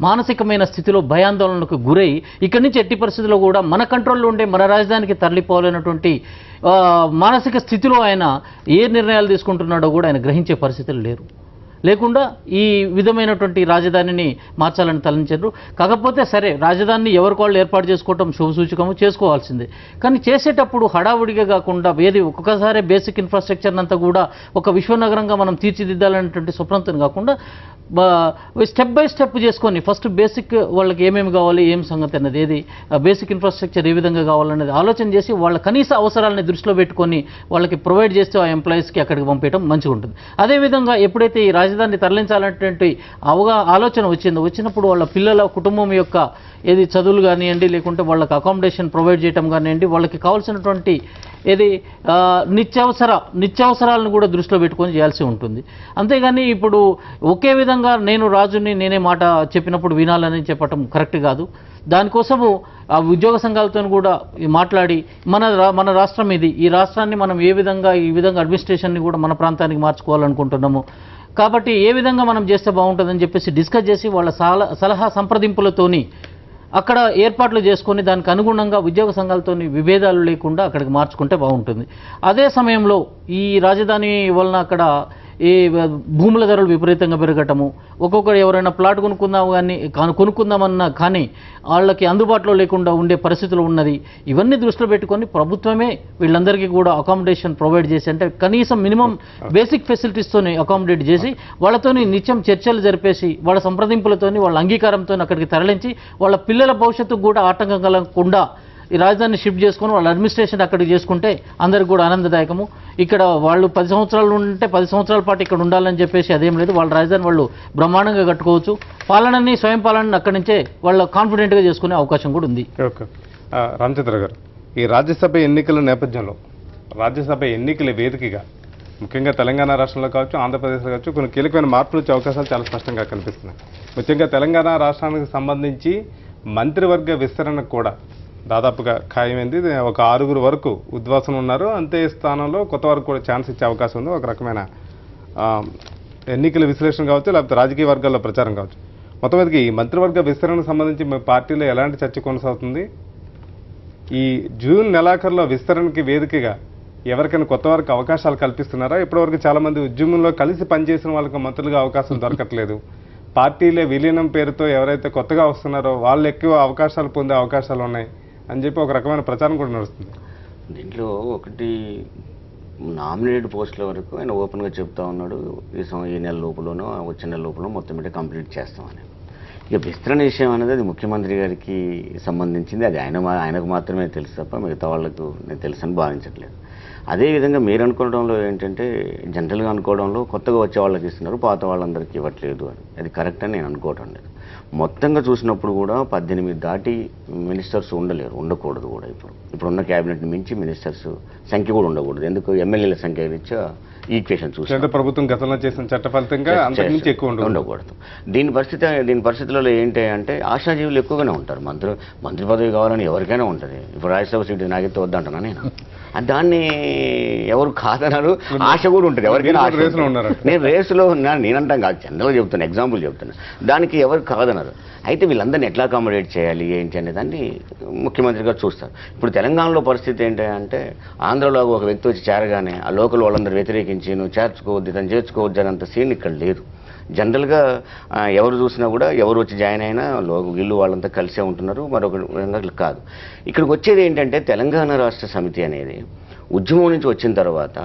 మానసికమైన స్థితిలో భయాందోళనకు గురై ఇక్కడి నుంచి ఎట్టి పరిస్థితుల్లో కూడా మన కంట్రోల్లో ఉండే మన రాజధానికి తరలిపోవాలన్నటువంటి మానసిక స్థితిలో ఆయన ఏ నిర్ణయాలు తీసుకుంటున్నాడో కూడా ఆయన గ్రహించే పరిస్థితులు లేకుండా ఈ విధమైనటువంటి రాజధానిని మార్చాలని తలంచారు. కాకపోతే సరే, రాజధానిని ఎవరికోళ్ళు ఏర్పాటు చేసుకోవటం శుభసూచకము, చేసుకోవాల్సిందే. కానీ చేసేటప్పుడు హడావుడిగా కాకుండా ఒక్కొక్కసారి బేసిక్ ఇన్ఫ్రాస్ట్రక్చర్ అంతా కూడా ఒక విశ్వనగరంగా మనం తీర్చిదిద్దాలనేటువంటి స్వప్నంతో కాకుండా స్టెప్ బై స్టెప్ చేసుకొని ఫస్ట్ బేసిక్ వాళ్ళకి ఏమేమి కావాలి, ఏం సంగతి అన్నది, బేసిక్ ఇన్ఫ్రాస్ట్రక్చర్ ఏ విధంగా కావాలనేది ఆలోచన చేసి వాళ్ళ కనీస అవసరాలని దృష్టిలో పెట్టుకొని వాళ్ళకి ప్రొవైడ్ చేస్తే ఆ ఎంప్లాయీస్కి అక్కడికి పంపించడం మంచిగా ఉంటుంది. అదేవిధంగా ఎప్పుడైతే ఈ రాజధాని తరలించాలనేటువంటి ఆలోచన వచ్చినప్పుడు వాళ్ళ పిల్లల కుటుంబం యొక్క చదువులు కానివ్వండి, లేకుంటే వాళ్ళకి అకామిడేషన్ ప్రొవైడ్ చేయడం కానివ్వండి, వాళ్ళకి కావాల్సినటువంటి నిత్యావసరాలను కూడా దృష్టిలో పెట్టుకొని చేయాల్సి ఉంటుంది. అంతేగాని ఇప్పుడు ఒకే విధంగా నేను రాజుని నేనే మాట చెప్పినప్పుడు వినాలని చెప్పటం కరెక్ట్ కాదు. దానికోసము ఆ ఉద్యోగ సంఘాలతో కూడా మాట్లాడి మన రాష్ట్రం ఇది, ఈ రాష్ట్రాన్ని మనం ఈ విధంగా అడ్మినిస్ట్రేషన్ని కూడా మన ప్రాంతానికి మార్చుకోవాలనుకుంటున్నాము. కాబట్టి ఏ విధంగా మనం చేస్తే బాగుంటుందని చెప్పేసి డిస్కస్ చేసి వాళ్ళ సలహా సంప్రదింపులతోని అక్కడ ఏర్పాట్లు చేసుకొని దానికి అనుగుణంగా ఉద్యోగ సంఘాలతో విభేదాలు లేకుండా అక్కడికి మార్చుకుంటే బాగుంటుంది. అదే సమయంలో ఈ రాజధాని వలన అక్కడ ఈ భూముల ధరలు విపరీతంగా పెరగటము, ఒక్కొక్కరు ఎవరైనా ప్లాట్ కొనుక్కుందామన్నా కానీ వాళ్ళకి అందుబాటులో లేకుండా ఉండే పరిస్థితులు ఉన్నది. ఇవన్నీ దృష్టిలో పెట్టుకొని ప్రభుత్వమే వీళ్ళందరికీ కూడా అకామిడేషన్ ప్రొవైడ్ చేసి, అంటే కనీసం మినిమం బేసిక్ ఫెసిలిటీస్తోని అకామిడేట్ చేసి వాళ్ళతోని నిత్యం చర్చలు జరిపేసి వాళ్ళ సంప్రదింపులతోని వాళ్ళ అంగీకారంతో అక్కడికి తరలించి వాళ్ళ పిల్లల భవిష్యత్తుకు కూడా ఆటంకం కలగకుండా ఈ రాజధానిని షిఫ్ట్ చేసుకొని వాళ్ళ అడ్మినిస్ట్రేషన్ అక్కడికి చేసుకుంటే అందరికి కూడా ఆనందదాయకము. ఇక్కడ వాళ్ళు 10 సంవత్సరాలు ఉంటే 10 సంవత్సరాల పాటు ఇక్కడ ఉండాలని చెప్పేసి అదేం లేదు. వాళ్ళ రాజధాని వాళ్ళు బ్రహ్మాండంగా కట్టుకోవచ్చు. స్వయం పాలనని అక్కడి నుంచే వాళ్ళు కాన్ఫిడెంట్గా చేసుకునే అవకాశం కూడా ఉంది. ఓకే, రామచంద్ర గారు, ఈ రాజ్యసభ ఎన్నికల నేపథ్యంలో, రాజ్యసభ ఎన్నికల వేదికగా ముఖ్యంగా తెలంగాణ రాష్ట్రంలో కావచ్చు, ఆంధ్రప్రదేశ్లో కావచ్చు, కొన్ని కీలకమైన మార్పులు వచ్చే అవకాశాలు చాలా స్పష్టంగా కనిపిస్తున్నాయి. ముఖ్యంగా తెలంగాణ రాష్ట్రానికి సంబంధించి మంత్రివర్గ విస్తరణ కూడా దాదాపుగా ఖాయమైంది. ఒక 6 వరకు ఉద్వాసన ఉన్నారు. అంతే స్థానంలో కొత్త వారికి కూడా ఛాన్స్ ఇచ్చే అవకాశం ఉంది. ఒక రకమైన ఎన్నికల విశ్లేషణ కావచ్చు, లేకపోతే రాజకీయ వర్గాల్లో ప్రచారం కావచ్చు. మొత్తం మీదకి ఈ మంత్రివర్గ విస్తరణకు సంబంధించి మీ పార్టీలో ఎలాంటి చర్చ కొనసాగుతుంది? ఈ జూన్ నెలాఖరులో విస్తరణకి వేదికగా ఎవరికైనా కొత్త వారికి అవకాశాలు కల్పిస్తున్నారా? ఇప్పటివరకు చాలామంది ఉద్యమంలో కలిసి పనిచేసిన వాళ్ళకి మంత్రులుగా అవకాశం దొరకట్లేదు. పార్టీలే విలీనం పేరుతో ఎవరైతే కొత్తగా వస్తున్నారో వాళ్ళు ఎక్కువ అవకాశాలు పొందే అవకాశాలు ఉన్నాయి అని చెప్పి ఒక రకమైన ప్రచారం కూడా నడుస్తుంది. దీంట్లో ఒకటి నామినేటెడ్ పోస్టుల వరకు ఆయన ఓపెన్గా చెప్తా ఉన్నాడు, ఈ నెల లోపలనో వచ్చే నెల లోపల మొత్తం మీద కంప్లీట్ చేస్తామని. ఇక విస్తరణ విషయం అనేది అది ముఖ్యమంత్రి గారికి సంబంధించింది. అది ఆయనకు మాత్రమే తెలుసు తప్ప మిగతా వాళ్ళకు నేను తెలుసని భావించట్లేదు. అదేవిధంగా మీరు అనుకోవడంలో ఏంటంటే జనరల్గా అనుకోవడంలో కొత్తగా వచ్చే వాళ్ళకి ఇస్తున్నారు, పాత వాళ్ళందరికీ ఇవ్వట్లేదు అని. అది కరెక్ట్ అని నేను అనుకోవటం లేదు. మొత్తంగా చూసినప్పుడు కూడా 18 దాటి మినిస్టర్స్ ఉండకూడదు కూడా. ఇప్పుడున్న క్యాబినెట్ని మించి మినిస్టర్స్ సంఖ్య కూడా ఉండకూడదు. ఎందుకు ఎమ్మెల్యేల సంఖ్య రీత్యా ఈక్వేషన్ చూసి ప్రభుత్వం గతంలో చేసిన చట్ట ఫలితంగా అంతకుమించి ఎక్కువ ఉండకూడదు. దీని పరిస్థితులలో ఏంటి అంటే ఆశాజీవులు ఎక్కువగానే ఉంటారు. మంత్రి పదవి కావాలని ఎవరికైనా ఉంటుంది. ఇప్పుడు రాజ్యసభ సీటు నాకైతే వద్దంటున్నా నేను. దాన్ని ఎవరు కాదన్నారు, ఆశ కూడా ఉంటుంది ఎవరికైనా. నేను రేసులో ఉన్నాను నేనంటాం కాదు, జనరల్గా చెప్తాను, ఎగ్జాంపుల్ చెప్తాను. దానికి ఎవరు కాదన్నారు. అయితే వీళ్ళందరినీ ఎట్లా అకామిడేట్ చేయాలి ఏంటి అనే దాన్ని ముఖ్యమంత్రి గారు చూస్తారు. ఇప్పుడు తెలంగాణలో పరిస్థితి ఏంటి అంటే ఆంధ్రలో ఒక వ్యక్తి వచ్చి చేరగానే ఆ లోకల్ వాళ్ళందరూ వ్యతిరేకించి నువ్వు చేర్చుకోవద్దు తను చేర్చుకోవద్దు అనంత సీన్ ఇక్కడ లేదు. జనరల్గా ఎవరు చూసినా కూడా ఎవరు వచ్చి జాయిన్ అయినా వీళ్ళు వాళ్ళంతా కలిసే ఉంటున్నారు. మరొక విధంగా కాదు. ఇక్కడికి వచ్చేది ఏంటంటే తెలంగాణ రాష్ట్ర సమితి అనేది ఉద్యమం నుంచి వచ్చిన తర్వాత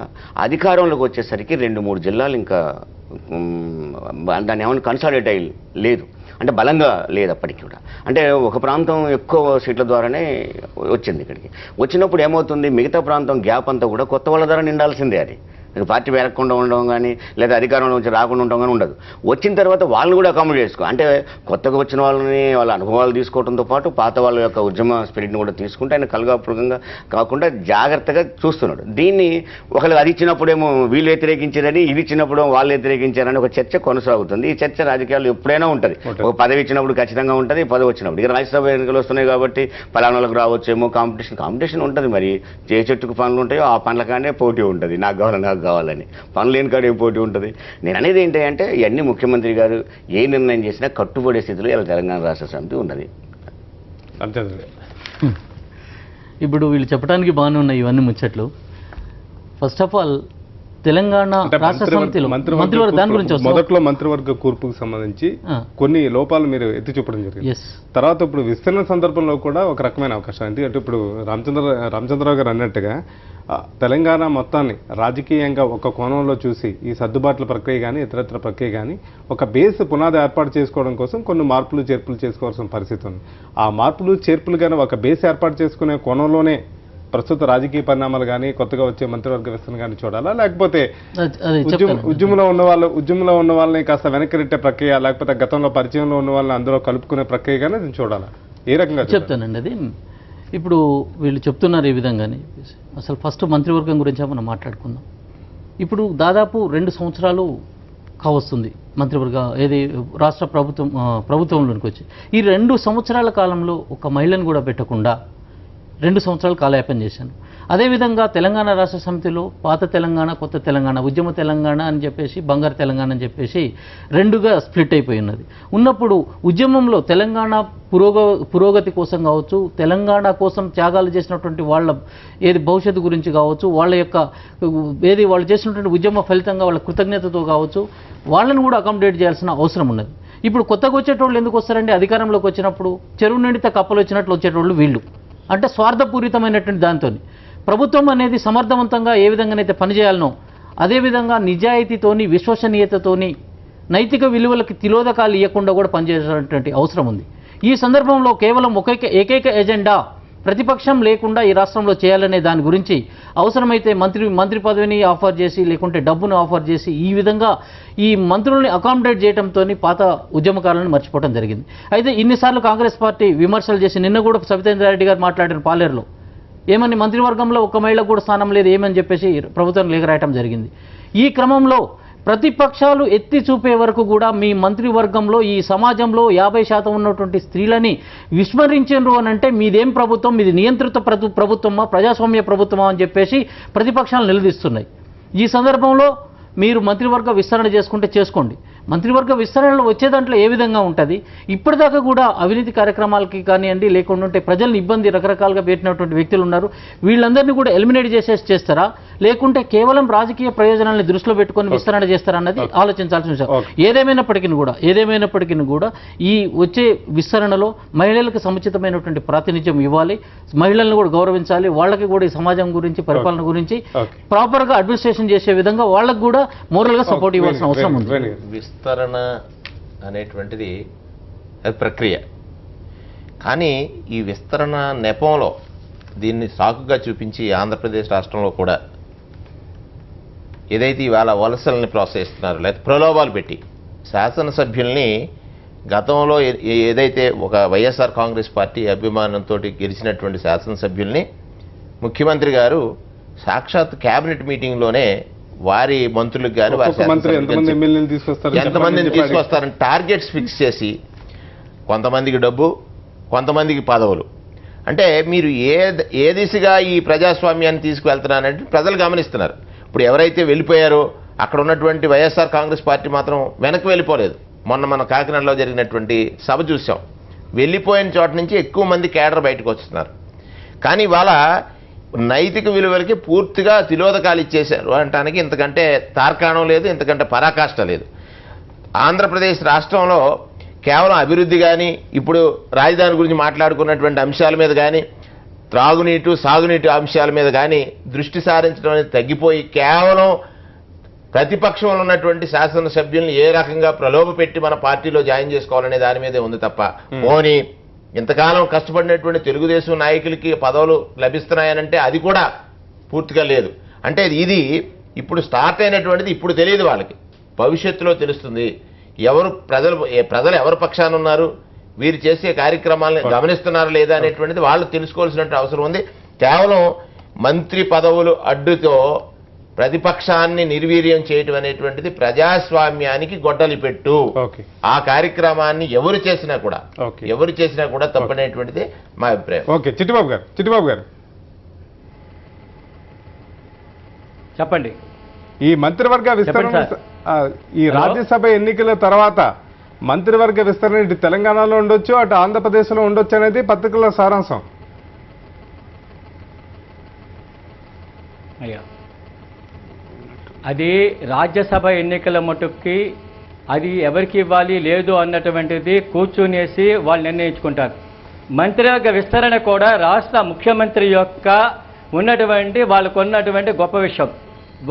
అధికారంలోకి వచ్చేసరికి 2-3 జిల్లాలు ఇంకా దాన్ని ఏమైనా కన్సాలిడేట్ అయ్యి లేదు, అంటే బలంగా లేదు అప్పటికి కూడా. అంటే ఒక ప్రాంతం ఎక్కువ సీట్ల ద్వారానే వచ్చింది. ఇక్కడికి వచ్చినప్పుడు ఏమవుతుంది, మిగతా ప్రాంతం గ్యాప్ అంతా కూడా కొత్త వాళ్ళ ద్వారా నిండాల్సిందే. అది పార్టీ పెరగకుండా ఉండడం కానీ లేదా అధికారంలో నుంచి రాకుండా ఉండడం కానీ ఉండదు. వచ్చిన తర్వాత వాళ్ళని కూడా అకామిడేట్ చేసుకో, అంటే కొత్తగా వచ్చిన వాళ్ళని వాళ్ళ అనుభవాలు తీసుకోవడంతో పాటు పాత వాళ్ళ యొక్క ఉద్యమ స్పిరిట్ని కూడా తీసుకుంటే ఆయన కలగాపురంగా కాకుండా జాగ్రత్తగా చూస్తున్నాడు. దీన్ని ఒకళ్ళు అది ఇచ్చినప్పుడేమో వీళ్ళు వ్యతిరేకించారని, ఇది ఇచ్చినప్పుడు వాళ్ళు వ్యతిరేకించారని ఒక చర్చ కొనసాగుతుంది. ఈ చర్చ రాజకీయాలు ఎప్పుడైనా ఉంటుంది. ఒక పదవి ఇచ్చినప్పుడు ఖచ్చితంగా ఉంటుంది, పదవి వచ్చినప్పుడు. ఇక రాజ్యసభ ఎన్నికలు వస్తున్నాయి కాబట్టి ఫలానాలకు రావచ్చేమో, కాంపిటీషన్ ఉంటుంది. మరి ఏ చెట్టుకు పనులు ఉంటాయో ఆ పనుల కానీ పోటీ ఉంటుంది. నాకు కావాలని పనులు లేని కాడ ఏం పోటీ ఉంటుంది. నేను అనేది ఏంటి అంటే ఇవన్నీ ముఖ్యమంత్రి గారు ఏ నిర్ణయం చేసినా కట్టుబడే స్థితిలో ఇలా తెలంగాణ రాష్ట్ర సమితి ఉన్నది. అంతే. ఇప్పుడు వీళ్ళు చెప్పడానికి బాగానే ఉన్నాయి ఇవన్నీ ముచ్చట్లు. ఫస్ట్ ఆఫ్ ఆల్ తెలంగాణ రాష్ట్ర సమితిలో మంత్రివర్గ దాని గురించి మొదట్లో మంత్రివర్గ కూర్పుకు సంబంధించి కొన్ని లోపాలు మీరు ఎత్తి చూపడం జరిగింది. తర్వాత ఇప్పుడు విస్తరణ సందర్భంలో కూడా ఒక రకమైన అవకాశం. ఎందుకంటే ఇప్పుడు రామచంద్రరావు గారు అన్నట్టుగా తెలంగాణ మొత్తాన్ని రాజకీయంగా ఒక కోణంలో చూసి ఈ సర్దుబాట్ల ప్రక్రియ కానీ ఇతరత్ర ప్రక్రియ కానీ ఒక బేస్ పునాది ఏర్పాటు చేసుకోవడం కోసం కొన్ని మార్పులు చేర్పులు చేసుకోవాల్సిన పరిస్థితి ఉంది. ఆ మార్పులు చేర్పులు కానీ ఒక బేస్ ఏర్పాటు చేసుకునే కోణంలోనే ప్రస్తుత రాజకీయ పరిణామాలు కానీ కొత్తగా వచ్చే మంత్రివర్గ విస్తరణ కానీ చూడాలా, లేకపోతే ఉద్యమంలో ఉన్న వాళ్ళని కాస్త వెనక్కి నెట్టే ప్రక్రియ, లేకపోతే గతంలో పరిచయంలో ఉన్న వాళ్ళని అందులో కలుపుకునే ప్రక్రియ కానీ అది చూడాలా? ఏ రకంగా చెప్తానండి. అది ఇప్పుడు వీళ్ళు చెప్తున్నారు ఈ విధంగానే. అసలు ఫస్ట్ మంత్రివర్గం గురించి మనం మాట్లాడుకుందాం. ఇప్పుడు దాదాపు 2 సంవత్సరాలు కావస్తుంది మంత్రివర్గ ఏది రాష్ట్ర ప్రభుత్వంలోనికి వచ్చి. ఈ 2 సంవత్సరాల కాలంలో ఒక మహిళను కూడా పెట్టకుండా 2 సంవత్సరాలు కాలయాపన చేశాను. అదేవిధంగా తెలంగాణ రాష్ట్ర సమితిలో పాత తెలంగాణ, కొత్త తెలంగాణ, ఉద్యమ తెలంగాణ అని చెప్పేసి, బంగారు తెలంగాణ అని చెప్పేసి 2గా స్ప్లిట్ అయిపోయి ఉన్నది. ఉన్నప్పుడు ఉద్యమంలో తెలంగాణ పురోగతి కోసం కావచ్చు, తెలంగాణ కోసం త్యాగాలు చేసినటువంటి వాళ్ళ ఏది భవిష్యత్తు గురించి కావచ్చు, వాళ్ళ యొక్క ఏది వాళ్ళు చేసినటువంటి ఉద్యమ ఫలితంగా వాళ్ళ కృతజ్ఞతతో కావచ్చు, వాళ్ళని కూడా అకామిడేట్ చేయాల్సిన అవసరం ఉన్నది. ఇప్పుడు కొత్తగా వచ్చేటోళ్ళు ఎందుకు వస్తారండి? అధికారంలోకి వచ్చినప్పుడు చెరువు నిండితే కప్పలు వచ్చినట్లు వచ్చేటోళ్ళు వీళ్ళు. అంటే స్వార్థపూరితమైనటువంటి దాంతో ప్రభుత్వం అనేది సమర్థవంతంగా ఏ విధంగానైతే పనిచేయాలనో అదేవిధంగా నిజాయితీతోని, విశ్వసనీయతతోని, నైతిక విలువలకి తిలోదకాలు ఇవ్వకుండా కూడా పనిచేయాల్సినటువంటి అవసరం ఉంది. ఈ సందర్భంలో కేవలం ఏకైక ఎజెండా ప్రతిపక్షం లేకుండా ఈ రాష్ట్రంలో చేయాలనే దాని గురించి అవసరమైతే మంత్రి పదవిని ఆఫర్ చేసి లేకుంటే డబ్బును ఆఫర్ చేసి ఈ విధంగా ఈ మంత్రుల్ని అకామిడేట్ చేయడంతో పాత ఉద్యమకారులను మర్చిపోవడం జరిగింది. అయితే ఇన్నిసార్లు కాంగ్రెస్ పార్టీ విమర్శలు చేసి నిన్న కూడా సబితేంద్రారెడ్డి గారు మాట్లాడిన పాలేరులో ఏమని మంత్రివర్గంలో ఒక మహిళకు కూడా స్థానం లేదు ఏమని చెప్పేసి ప్రభుత్వం లేఖ రాయటం జరిగింది. ఈ క్రమంలో ప్రతిపక్షాలు ఎత్తి చూపే వరకు కూడా మీ మంత్రివర్గంలో ఈ సమాజంలో 50% ఉన్నటువంటి స్త్రీలని విస్మరించారు అని అంటే మీదేం ప్రభుత్వం, మీది నియంత్రిత ప్రభుత్వమా, ప్రజాస్వామ్య ప్రభుత్వమా అని చెప్పేసి ప్రతిపక్షాలు నిలదీస్తున్నాయి. ఈ సందర్భంలో మీరు మంత్రివర్గ విస్తరణ చేసుకుంటే చేసుకోండి. మంత్రివర్గ విస్తరణలో వచ్చే దాంట్లో ఏ విధంగా ఉంటుంది? ఇప్పటిదాకా కూడా అవినీతి కార్యక్రమాలకి కానివ్వండి, లేకుంటే ప్రజలను ఇబ్బంది రకరకాలుగా పెట్టినటువంటి వ్యక్తులు ఉన్నారు. వీళ్ళందరినీ కూడా ఎలిమినేట్ చేస్తారా, లేకుంటే కేవలం రాజకీయ ప్రయోజనాలను దృష్టిలో పెట్టుకొని విస్తరణ చేస్తారా అన్నది ఆలోచించాల్సిన విషయం. ఏదేమైనప్పటికీ కూడా ఈ వచ్చే విస్తరణలో మహిళలకు సముచితమైనటువంటి ప్రాతినిధ్యం ఇవ్వాలి, మహిళలను కూడా గౌరవించాలి, వాళ్ళకి కూడా ఈ సమాజం గురించి, పరిపాలన గురించి ప్రాపర్గా అడ్మినిస్ట్రేషన్ చేసే విధంగా వాళ్ళకు కూడా మోరల్గా సపోర్ట్ ఇవ్వాల్సిన అవసరం ఉంది. విస్తరణ అనేటువంటిది అది ప్రక్రియ. కానీ ఈ విస్తరణ నెపంలో దీన్ని సాకుగా చూపించి ఆంధ్రప్రదేశ్ రాష్ట్రంలో కూడా ఏదైతే ఇవాళ వలసల్ని ప్రోత్సహిస్తున్నారో లేకపోతే ప్రలోభాలు పెట్టి శాసనసభ్యుల్ని గతంలో ఏదైతే ఒక వైఎస్ఆర్ కాంగ్రెస్ పార్టీ అభిమానంతో గెలిచినటువంటి శాసనసభ్యుల్ని ముఖ్యమంత్రి గారు సాక్షాత్ కేబినెట్ మీటింగ్లోనే వారి మంత్రులకు కానీ ఎంతమందిని తీసుకొస్తారని టార్గెట్స్ ఫిక్స్ చేసి కొంతమందికి డబ్బు కొంతమందికి పదవులు. అంటే మీరు ఏ దిశగా ఈ ప్రజాస్వామ్యాన్ని తీసుకువెళ్తున్నారంటే ప్రజలు గమనిస్తున్నారు. ఇప్పుడు ఎవరైతే వెళ్ళిపోయారో అక్కడ ఉన్నటువంటి వైఎస్ఆర్ కాంగ్రెస్ పార్టీ మాత్రం వెనక్కి వెళ్ళిపోలేదు. మన కాకినాడలో జరిగినటువంటి సభ చూసాం. వెళ్ళిపోయిన చోట నుంచి ఎక్కువ మంది కేడర్ బయటకు వస్తున్నారు. కానీ ఇవాళ నైతిక విలువలకి పూర్తిగా తిలోదకాలు ఇచ్చేశారు అంటానికి ఇంతకంటే తార్కాణం లేదు, ఇంతకంటే పరాకాష్ట లేదు. ఆంధ్రప్రదేశ్ రాష్ట్రంలో కేవలం అభివృద్ధి కానీ ఇప్పుడు రాజధాని గురించి మాట్లాడుకున్నటువంటి అంశాల మీద కానీ త్రాగునీటు సాగునీటి అంశాల మీద కానీ దృష్టి సారించడం అనేది తగ్గిపోయి కేవలం ప్రతిపక్షంలో ఉన్నటువంటి శాసనసభ్యుల్ని ఏ రకంగా ప్రలోభ పెట్టి మన పార్టీలో జాయిన్ చేసుకోవాలనే దాని మీదే ఉంది తప్ప పోనీ ఇంతకాలం కష్టపడినటువంటి తెలుగుదేశం నాయకులకి పదవులు లభిస్తున్నాయనంటే అది కూడా పూర్తిగా లేదు. అంటే ఇది ఇప్పుడు స్టార్ట్ అయినటువంటిది ఇప్పుడు తెలియదు వాళ్ళకి, భవిష్యత్తులో తెలుస్తుంది. ప్రజలు ఎవరి పక్షాన ఉన్నారు, వీరు చేసే కార్యక్రమాలను గమనిస్తున్నారా లేదా అనేటువంటిది వాళ్ళు తెలుసుకోవాల్సిన అవసరం ఉంది. కేవలం మంత్రి పదవులు అడ్డుతో ప్రతిపక్షాన్ని నిర్వీర్యం చేయటం అనేటువంటిది ప్రజాస్వామ్యానికి గొడ్డలి పెట్టు. ఆ కార్యక్రమాన్ని ఎవరు చేసినా కూడా తప్పనేటువంటిది మా అభిప్రాయం. ఓకే, చిట్టిబాబు గారు చెప్పండి. ఈ మంత్రివర్గ విస్తరణ, ఈ రాజ్యసభ ఎన్నికల తర్వాత మంత్రివర్గ విస్తరణ ఇటు తెలంగాణలో ఉండొచ్చు, అటు ఆంధ్రప్రదేశ్లో ఉండొచ్చు అనేది పత్రికల సారాంశం. అయ్యా, అది రాజ్యసభ ఎన్నికల మటుక్కి అది ఎవరికి ఇవ్వాలి లేదు అన్నటువంటిది కూర్చునేసి వాళ్ళు నిర్ణయించుకుంటారు. మంత్రివర్గ విస్తరణ కూడా రాష్ట్ర ముఖ్యమంత్రి యొక్క వాళ్ళకు ఉన్నటువంటి గొప్ప విషయం.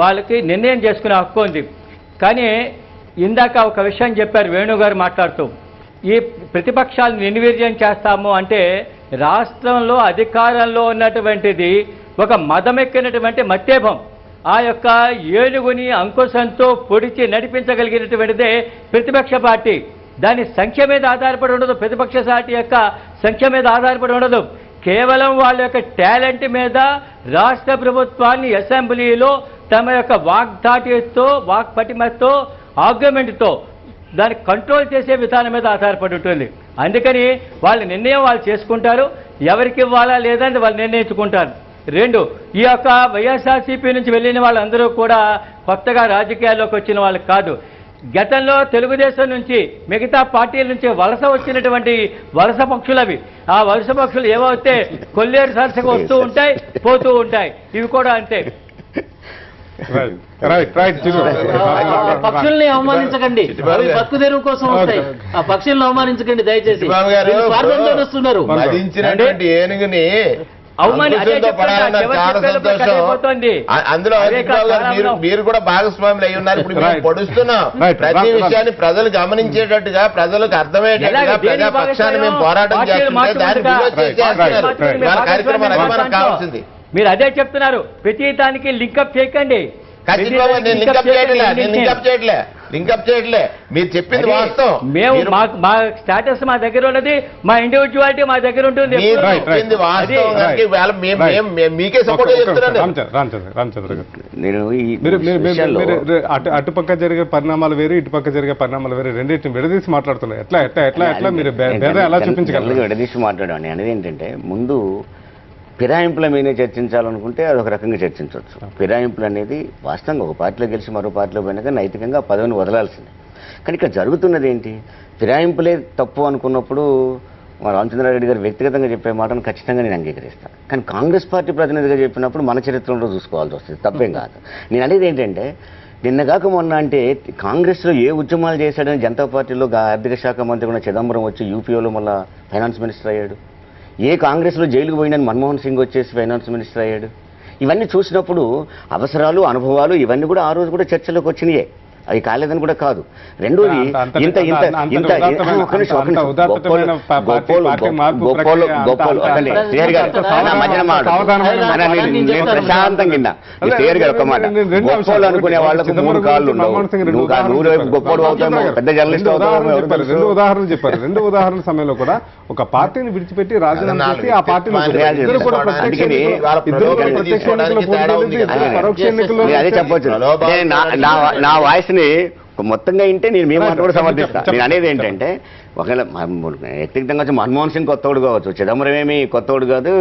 వాళ్ళకి నిర్ణయం చేసుకునే హక్కు ఉంది. కానీ ఇందాక ఒక విషయం చెప్పారు వేణుగారు మాట్లాడుతూ, ఈ ప్రతిపక్షాలను నిర్వీర్యం చేస్తాము అంటే రాష్ట్రంలో అధికారంలో ఉన్నటువంటిది ఒక మదమెక్కినటువంటి మత్తేభం. ఆ యొక్క ఏనుగుని అంకుశంతో పొడిచి నడిపించగలిగినటువంటిదే ప్రతిపక్ష పార్టీ. దాని సంఖ్య మీద ఆధారపడి ఉండదు, ప్రతిపక్ష పార్టీ యొక్క సంఖ్య మీద ఆధారపడి ఉండదు. కేవలం వాళ్ళ యొక్క టాలెంట్ మీద రాష్ట్ర ప్రభుత్వాన్ని అసెంబ్లీలో తమ యొక్క వాగ్దాటితో వాక్పటిమతో ఆర్గ్యుమెంట్తో దాన్ని కంట్రోల్ చేసే విధానం మీద ఆధారపడి ఉంటుంది. అందుకని వాళ్ళ నిర్ణయం వాళ్ళు చేసుకుంటారు, ఎవరికి ఇవ్వాలా లేదని వాళ్ళు నిర్ణయించుకుంటారు. రెండు, ఈ యొక్క వైఎస్ఆర్సీపీ నుంచి వెళ్ళిన వాళ్ళందరూ కూడా కొత్తగా రాజకీయాల్లోకి వచ్చిన వాళ్ళు కాదు. గతంలో తెలుగుదేశం నుంచి మిగతా పార్టీల నుంచి వలస వచ్చినటువంటి వలస పక్షులు అవి. ఆ వలస పక్షులు ఏవైతే కొల్లేరు సరసగా వస్తూ ఉంటాయి పోతూ ఉంటాయి, ఇవి కూడా అంతే. పక్షుల్ని అవమానించకండి, అవి బతుకు తెరువు కోసం వస్తాయి. ఆ పక్షుల్ని అవమానించకండి దయచేసి. వస్తున్నారు ఏనుగుని అందులో మీరు కూడా భాగస్వాములు అయి ఉన్నారు. ఇప్పుడు మేము పొడుస్తున్నాం ప్రతి విషయాన్ని ప్రజలు గమనించేటట్టుగా ప్రజలకు అర్థమయ్యేటట్టుగా ప్రజాపక్షాన్ని మేము పోరాటం చేస్తుంటే దాని కార్యక్రమాలు అభిమానం కావాల్సింది. మీరు అదే చెప్తున్నారు, ప్రతి దానికి లింకప్ చేయకండి. ఖచ్చితంగా నేను లింకప్ చేయట్లే, మీరు చెప్పింది వాస్తవం. మేము మా స్టేటస్ మా దగ్గర ఉన్నది, మా ఇండివిజువాలిటీ మా దగ్గర ఉంటుంది. మీకే సపోర్ట్ చేస్తున్నాను. అటుపక్క జరిగే పరిణామాలు వేరు, ఇటుపక్క జరిగే పరిణామాలు వేరు, రెండింటిని విడదీసి మాట్లాడుతున్నారు. ఎట్లా మీరు ఎలా చూపించగలరు? విడదీసి మాట్లాడాలి అనేది ఏంటంటే, ముందు ఫిరాయింపుల మీదే చర్చించాలనుకుంటే అదొక రకంగా చర్చించవచ్చు. ఫిరాయింపులు అనేది వాస్తవంగా ఒక పార్టీలో గెలిచి మరో పార్టీలో పోయినాక నైతికంగా పదవిని వదలాల్సిందే. కానీ ఇక్కడ జరుగుతున్నది ఏంటి, ఫిరాయింపులే తప్పు అనుకున్నప్పుడు మా రామచంద్రారెడ్డి గారు వ్యక్తిగతంగా చెప్పే మాటను ఖచ్చితంగా నేను అంగీకరిస్తాను. కానీ కాంగ్రెస్ పార్టీ ప్రతినిధిగా చెప్పినప్పుడు మన చరిత్రలో చూసుకోవాల్సి వస్తుంది, తప్పేం కాదు. నేను అనేది ఏంటంటే, నిన్నగాక మొన్న అంటే కాంగ్రెస్లో ఏ ఉద్యమాలు చేశాడని జనతా పార్టీలో ఆర్థిక శాఖ మంత్రి కూడా చిదంబరం వచ్చి యూపీఓలో మళ్ళీ ఫైనాన్స్ మినిస్టర్ అయ్యాడు. ఏ కాంగ్రెస్లో జైలుకు పోయినని మన్మోహన్ సింగ్ వచ్చేసి ఫైనాన్స్ మినిస్టర్ అయ్యాడు. ఇవన్నీ చూసినప్పుడు అవసరాలు అనుభవాలు ఇవన్నీ కూడా ఆ రోజు కూడా చర్చలోకి వచ్చినాయే. అవి కాలేదని కూడా కాదు. రెండోది ఇంత ఇంత ఇంత ప్రశాంతంగా ఒక మాట, గొప్పోళ్ళు అనుకునే వాళ్ళకు 3 కాళ్ళు ఉండవు. నూరు వైపు గొప్పోడు అవుతామో, పెద్ద జర్నలిస్ట్ అవుతామో. 2 ఉదాహరణలు చెప్పారు. 2 ఉదాహరణ సమయంలో కూడా ఒక పార్టీని విడిచిపెట్టి రాజీనామా చేసి ఆ పార్టీని పరోక్ష ఎన్నికల్లో అదే చెప్పొచ్చు. నా వాయిస్ ని మొత్తంగా వింటే నేను మీ మాట కూడా సమర్థిస్తాను. నేను అనేది ఏంటంటే, ఒకవేళ వ్యక్తిగతంగా వచ్చి మన్మోహన్ సింగ్ కొత్తోడు కావచ్చు, చిదంబరం ఏమి కొత్తోడు కాదు.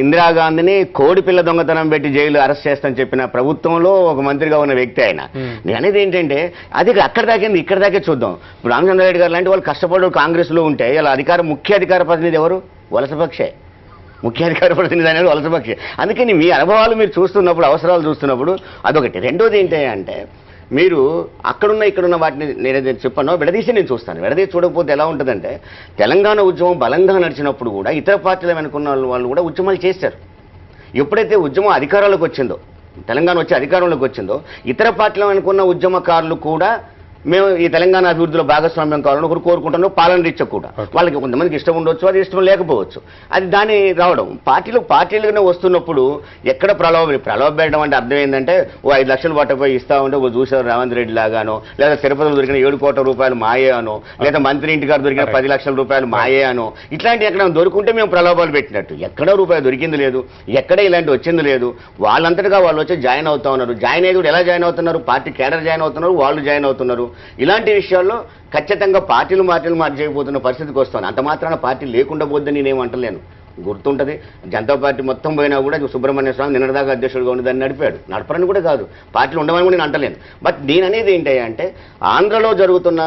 ఇందిరాగాంధీని కోడి పిల్ల దొంగతనం పెట్టి జైలు అరెస్ట్ చేస్తానని చెప్పిన ప్రభుత్వంలో ఒక మంత్రిగా ఉన్న వ్యక్తి ఆయన. నేను అనేది ఏంటంటే, అది అక్కడ దాకింది ఇక్కడ దాకే చూద్దాం. ఇప్పుడు రామచంద్రారెడ్డి గారు లాంటి వాళ్ళు కష్టపడు కాంగ్రెస్లో ఉంటే ఇలా ముఖ్య అధికార ప్రతినిధి ఎవరు? వలసపక్షే. ముఖ్య అధికార ప్రతినిధి అనేది వలసపక్షే. అందుకని మీ అనుభవాలు మీరు చూస్తున్నప్పుడు, అవసరాలు చూస్తున్నప్పుడు అదొకటి. రెండోది ఏంటి అంటే, మీరు అక్కడున్న ఇక్కడున్న వాటిని నేనేది చెప్పానో విడదీసి నేను చూస్తాను. విడదీసి చూడకపోతే ఎలా ఉంటుందంటే, తెలంగాణ ఉద్యమం బలంగా నడిచినప్పుడు కూడా ఇతర పార్టీలు అనుకున్న వాళ్ళు కూడా ఉద్యమాలు చేశారు. ఎప్పుడైతే ఉద్యమం అధికారంలోకి వచ్చిందో, తెలంగాణ వచ్చి అధికారంలోకి వచ్చిందో, ఇతర పార్టీలు అనుకున్న ఉద్యమకారులు కూడా మేము ఈ తెలంగాణ అభివృద్ధిలో భాగస్వామ్యం కావాలని ఒకరు కోరుకుంటున్నాం. పాలన రీత్యా కూడా వాళ్ళకి కొంతమందికి ఇష్టం ఉండొచ్చు, అది ఇష్టం లేకపోవచ్చు. అది దాన్ని రావడం పార్టీలుగానే వస్తున్నప్పుడు ఎక్కడ ప్రలోభ పెట్టడం అంటే అర్థం ఏంటంటే, ఓ 5 లక్షలు పట్టపోయి ఇస్తా ఉంటే ఓ చూసారు రేవంత్ రెడ్డి లాగానో, లేదా తిరుపతిలో దొరికిన 7 కోట్ల రూపాయలు మాయే అనో, లేదా మంత్రి ఇంటి గారు దొరికిన 10 లక్షల రూపాయలు మాయే అనో, ఇట్లాంటి ఎక్కడ దొరుకుంటే మేము ప్రలోభాలు పెట్టినట్టు. ఎక్కడో రూపాయి దొరికింది లేదు, ఎక్కడ ఇలాంటి వచ్చింది లేదు. వాళ్ళంతటిగా వాళ్ళు వచ్చి జాయిన్ అవుతా ఉన్నారు. జాయిన్ అయ్యి ఎలా జాయిన్ అవుతున్నారు? పార్టీ కేడర్ జాయిన్ అవుతున్నారు, వాళ్ళు జాయిన్ అవుతున్నారు. ఇలాంటి విషయాల్లో ఖచ్చితంగా పార్టీలు మార్చేయబోతున్న పరిస్థితికి వస్తాను. అంత మాత్రాన పార్టీ లేకుండా పోద్దని నేనేమంటలేను. గుర్తుంటుంది, జనతా పార్టీ మొత్తం పోయినా కూడా సుబ్రహ్మణ్య స్వామి నిన్నటిదాకా అధ్యక్షుడిగా ఉండి దాన్ని నడిపాడు. నడపరని కూడా కాదు, పార్టీలు ఉండమని కూడా నేను అంటలేను. బట్ నేననేది ఏంటి అంటే, ఆంధ్రలో జరుగుతున్న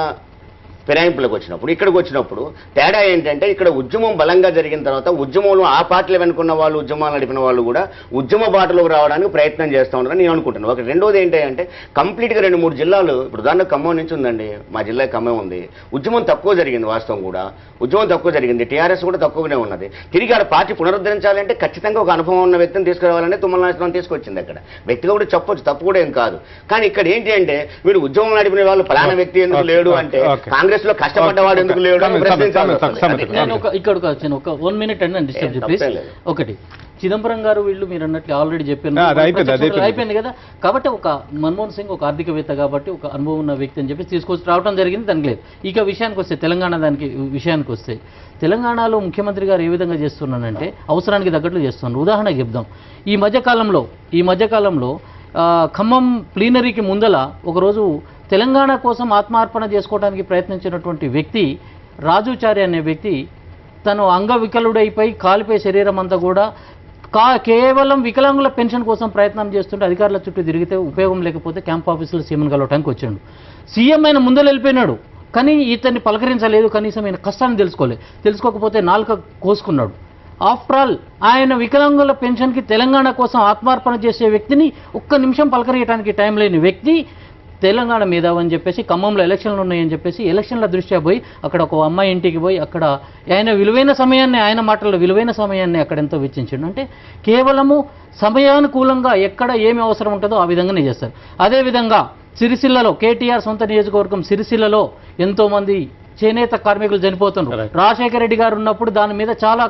ఫిరాయింపులకు వచ్చినప్పుడు, ఇక్కడికి వచ్చినప్పుడు తేడా ఏంటంటే, ఇక్కడ ఉద్యమం బలంగా జరిగిన తర్వాత ఉద్యమంలో ఆ పార్టీలు వెనుకున్న వాళ్ళు, ఉద్యమాలు నడిపిన వాళ్ళు కూడా ఉద్యమ బాటలోకి రావడానికి ప్రయత్నం చేస్తూ ఉన్నారని నేను అనుకుంటున్నాను. ఒక రెండోది ఏంటంటే, కంప్లీట్గా 2-3 జిల్లాలు, ఇప్పుడు ఉదాహరణ ఖమ్మం నుంచి ఉందండి, మా జిల్లా ఖమ్మం ఉంది. ఉద్యమం తక్కువ జరిగింది, వాస్తవం కూడా ఉద్యమం తక్కువ జరిగింది. టీఆర్ఎస్ కూడా తక్కువగానే ఉన్నది. తిరిగి ఆడ పార్టీ పునరుద్ధరించాలంటే ఖచ్చితంగా ఒక అనుభవం ఉన్న వ్యక్తిని తీసుకురావాలని తుమ్మల నాయకత్వం తీసుకొచ్చింది. అక్కడ వ్యక్తిగా కూడా చెప్పొచ్చు, తప్పు కూడా ఏం కాదు. కానీ ఇక్కడ ఏంటి అంటే, వీడు ఉద్యమం నడిపిన వాళ్ళు ఫలానా వ్యక్తి ఎందుకు లేడు అంటే, కాంగ్రెస్ లో కష్టపడ్డవాడు ఎందుకు లేడు? ఇక్కడ ఒక 1 minute అండి డిస్టర్బ్ చెప్పేసి. ఒకటి, చిదంబరం గారు వీళ్ళు మీరు అన్నట్లు ఆల్రెడీ చెప్పారు, అయిపోయింది కదా. కాబట్టి ఒక మన్మోహన్ సింగ్ ఒక ఆర్థికవేత్త కాబట్టి ఒక అనుభవం ఉన్న వ్యక్తి అని చెప్పి తీసుకొచ్చి రావడం జరిగింది, దానికి లేదు. ఇక విషయానికి వస్తే, తెలంగాణ విషయానికి వస్తే, తెలంగాణలో ముఖ్యమంత్రి గారు ఏ విధంగా చేస్తున్నానంటే అవసరానికి తగ్గట్లు చేస్తున్నారు. ఉదాహరణకు చెప్దాం, ఈ మధ్యకాలంలో ఖమ్మం ప్లీనరీకి ముందల ఒకరోజు తెలంగాణ కోసం ఆత్మార్పణ చేసుకోవడానికి ప్రయత్నించినటువంటి వ్యక్తి రాజుచారి అనే వ్యక్తి తను అంగవికలుడైపోయి కాలిపోయే శరీరం అంతా కూడా కేవలం వికలాంగుల పెన్షన్ కోసం ప్రయత్నం చేస్తుంటే అధికారుల చుట్టూ తిరిగితే ఉపయోగం లేకపోతే క్యాంప్ ఆఫీసులో సీఎంని కలవటానికి వచ్చాడు. సీఎం ఆయన ముందర వెళ్ళిపోయినాడు, కానీ ఇతన్ని పలకరించలేదు, కనీసం ఆయన కష్టాన్ని తెలుసుకోకపోతే నాలుక కోసుకున్నాడు. ఆఫ్టర్ ఆల్ ఆయన వికలాంగుల పెన్షన్కి తెలంగాణ కోసం ఆత్మార్పణ చేసే వ్యక్తిని ఒక్క నిమిషం పలకరియటానికి టైం లేని వ్యక్తి తెలంగాణ మేధావి అని చెప్పేసి, ఖమ్మంలో ఎలక్షన్లు ఉన్నాయని చెప్పేసి ఎలక్షన్ల దృష్ట్యా పోయి అక్కడ ఒక అమ్మాయి ఇంటికి పోయి అక్కడ ఆయన మాటల్లో విలువైన సమయాన్ని అక్కడ ఎంతో వెచ్చించాడు. అంటే కేవలము సమయానుకూలంగా ఎక్కడ ఏమి అవసరం ఉంటుందో ఆ విధంగానే చేస్తారు. అదేవిధంగా సిరిసిల్లలో, కేటీఆర్ సొంత నియోజకవర్గం సిరిసిల్లలో ఎంతోమంది చేనేత కార్మికులు చనిపోతున్నారు. రాజశేఖర రెడ్డి గారు ఉన్నప్పుడు దాని మీద చాలా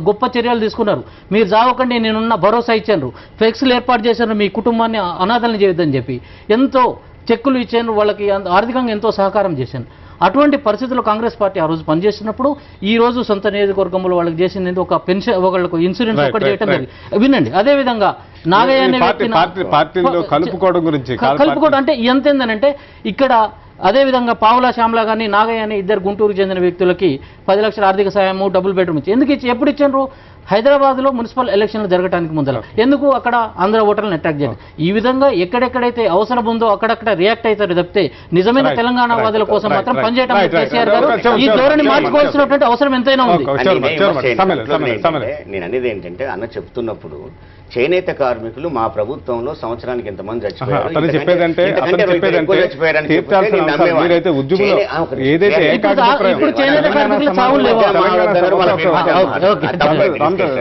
గొప్ప చర్యలు తీసుకున్నారు. మీరు జావకండి, నేనున్న భరోసా ఇచ్చాను, ఫ్లెక్స్లు ఏర్పాటు చేశారు, మీ కుటుంబాన్ని అనాథలను చేయొద్దని చెప్పి ఎంతో చెక్కులు ఇచ్చాను, వాళ్ళకి ఆర్థికంగా ఎంతో సహకారం చేశాను. అటువంటి పరిస్థితుల్లో కాంగ్రెస్ పార్టీ ఆ రోజు పనిచేసినప్పుడు ఈ రోజు సొంత నియోజకవర్గంలో వాళ్ళకి చేసింది ఒక పెన్షన్, ఒకళ్ళకు ఇన్సూరెన్స్ ఒకటి చేయటం వినండి. అదేవిధంగా నాగయ్య అనే కలుపుకోవడం అంటే ఎంత ఏందనంటే, ఇక్కడ అదేవిధంగా పావులా శ్యామలా కానీ నాగయ్య అని 2 గుంటూరుకు చెందిన వ్యక్తులకి 10 లక్షల ఆర్థిక సాయము, డబుల్ బెడ్రూమ్ ఇచ్చి ఎందుకు ఎప్పుడు ఇచ్చారు? హైదరాబాద్లో మున్సిపల్ ఎలక్షన్లు జరగడానికి ముందర. ఎందుకు? అక్కడ ఆంధ్ర ఓటర్లను అట్రాక్ట్ చేయాలి. ఈ విధంగా ఎక్కడెక్కడైతే అవసరం ఉందో అక్కడక్కడ రియాక్ట్ అవుతారు తప్పితే నిజమైన తెలంగాణ వాదుల కోసం మాత్రం పనిచేయడం కేసీఆర్ గారు ఈ ధోరణి మార్చుకోవాల్సినటువంటి అవసరం ఎంతైనా ఉంది. నేను అనేది ఏంటంటే, అన్న చెప్తున్నప్పుడు చేనేత కార్మికులు మా ప్రభుత్వంలో సంవత్సరానికి ఎంతమంది చచ్చిపోయారు, ఇప్పుడు చేనేత కార్మికుల చావులు లేవా?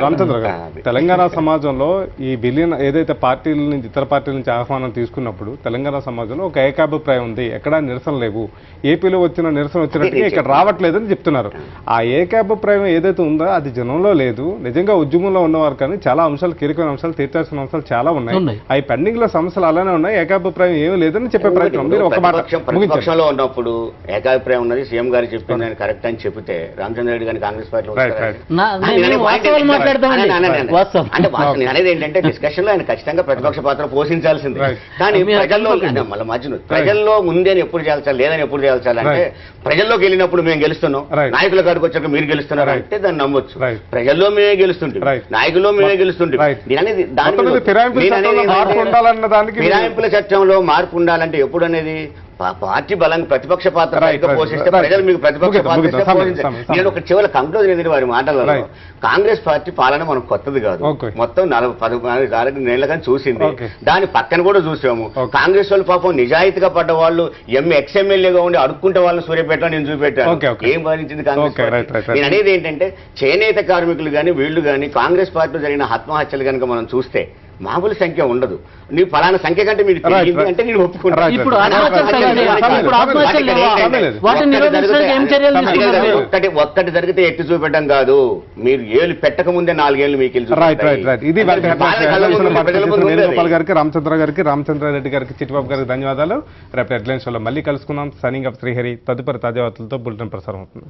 రామచంద్ర గారు, తెలంగాణ సమాజంలో ఈ బిలియన్ ఏదైతే పార్టీల నుంచి ఇతర పార్టీల నుంచి ఆహ్వానం తీసుకున్నప్పుడు తెలంగాణ సమాజంలో ఒక ఏకాభిప్రాయం ఉంది, ఎక్కడా నిరసన లేవు, ఏపీలో వచ్చిన నిరసన వచ్చినట్టుగా ఇక్కడ రావట్లేదని చెప్తున్నారు. ఆ ఏకాభిప్రాయం ఏదైతే ఉందో అది జనంలో లేదు. నిజంగా ఉద్యమంలో ఉన్నవారు కానీ చాలా అంశాలు, కీలకమైన అంశాలు, తీర్చాల్సిన అంశాలు చాలా ఉన్నాయి. అవి పెండింగ్ లో సమస్యలు అలానే ఉన్నాయి, ఏకాభిప్రాయం ఏమీ లేదని చెప్పే ప్రయత్నం. మీరు ఒక మాట ప్రతిపక్షంలో ఉన్నప్పుడు ఏకాభిప్రాయం ఉన్నది, సీఎం గారు చెప్పింది ఆయన కరెక్ట్ అని చెప్తే రామచంద్ర రెడ్డి గారిని కాంగ్రెస్ పార్టీలో అంటే అనేది ఏంటంటే డిస్కషన్ లో ఆయన ఖచ్చితంగా ప్రతిపక్ష పాత్ర పోషించాల్సింది. కానీ ప్రజల్లో ముందే ఎప్పుడు చేయాల్సాలి, లేదని ఎప్పుడు చేయాల్సాలి అంటే ప్రజల్లోకి వెళ్ళినప్పుడు మేము గెలుస్తున్నాం, నాయకుల కాడికి వచ్చాక మీరు గెలుస్తున్నారు అంటే దాన్ని నమ్మొచ్చు. ప్రజల్లో మేమే గెలుస్తుంటాం, నాయకుల్లో మేమే గెలుస్తుంటాం. ఫిరాయింపుల చట్టంలో మార్పు ఉండాలంటే ఎప్పుడు అనేది పార్టీ బలంగా ప్రతిపక్ష పాత్ర పోషిస్తే ప్రజలు మీకు ప్రతిపక్ష పాత్ర పోషించారు. నేను ఒక చివరి కంక్లూజన్ ఎదిరి వారి మాటలలో కాంగ్రెస్ పార్టీ పాలన మనకు కొత్తది కాదు, మొత్తం 14 నెలలుగా చూసింది. దాని పక్కన కూడా చూసాము. కాంగ్రెస్ వాళ్ళు పాపం నిజాయితీగా పడ్డ వాళ్ళు ఎక్స్ఎమ్మెల్యేగా ఉండి అడుక్కుంటే వాళ్ళని సూర్యపేట నేను చూపెట్టాను. ఏం భరించింది కాంగ్రెస్ పార్టీ? నేను అనేది ఏంటంటే చేనేత కార్మికులు కానీ వీళ్ళు కానీ కాంగ్రెస్ పార్టీలో జరిగిన ఆత్మహత్యలు కనుక మనం చూస్తే మామూలు సంఖ్య ఉండదు. నీ ఫలానా సంఖ్య కంటే మీరు అంటే నేను ఒప్పుకుంటాను. ఒక్కటి జరిగితే ఎత్తి చూపెట్టడం కాదు, మీరు ఏళ్ళు పెట్టక ముందే 4 ఏళ్ళు మీకు వేణుగోపాల్ గారికి, రామచంద్ర గారికి, రామచంద్రారెడ్డి గారికి, చిట్టిబాబు గారికి ధన్యవాదాలు. రేపు హెడ్లైన్స్ లో మళ్ళీ కలుసుకుందాం. Signing off Srihari. తదుపరి తాజా వార్తలతో బులెటిన్ ప్రసారం అవుతుంది.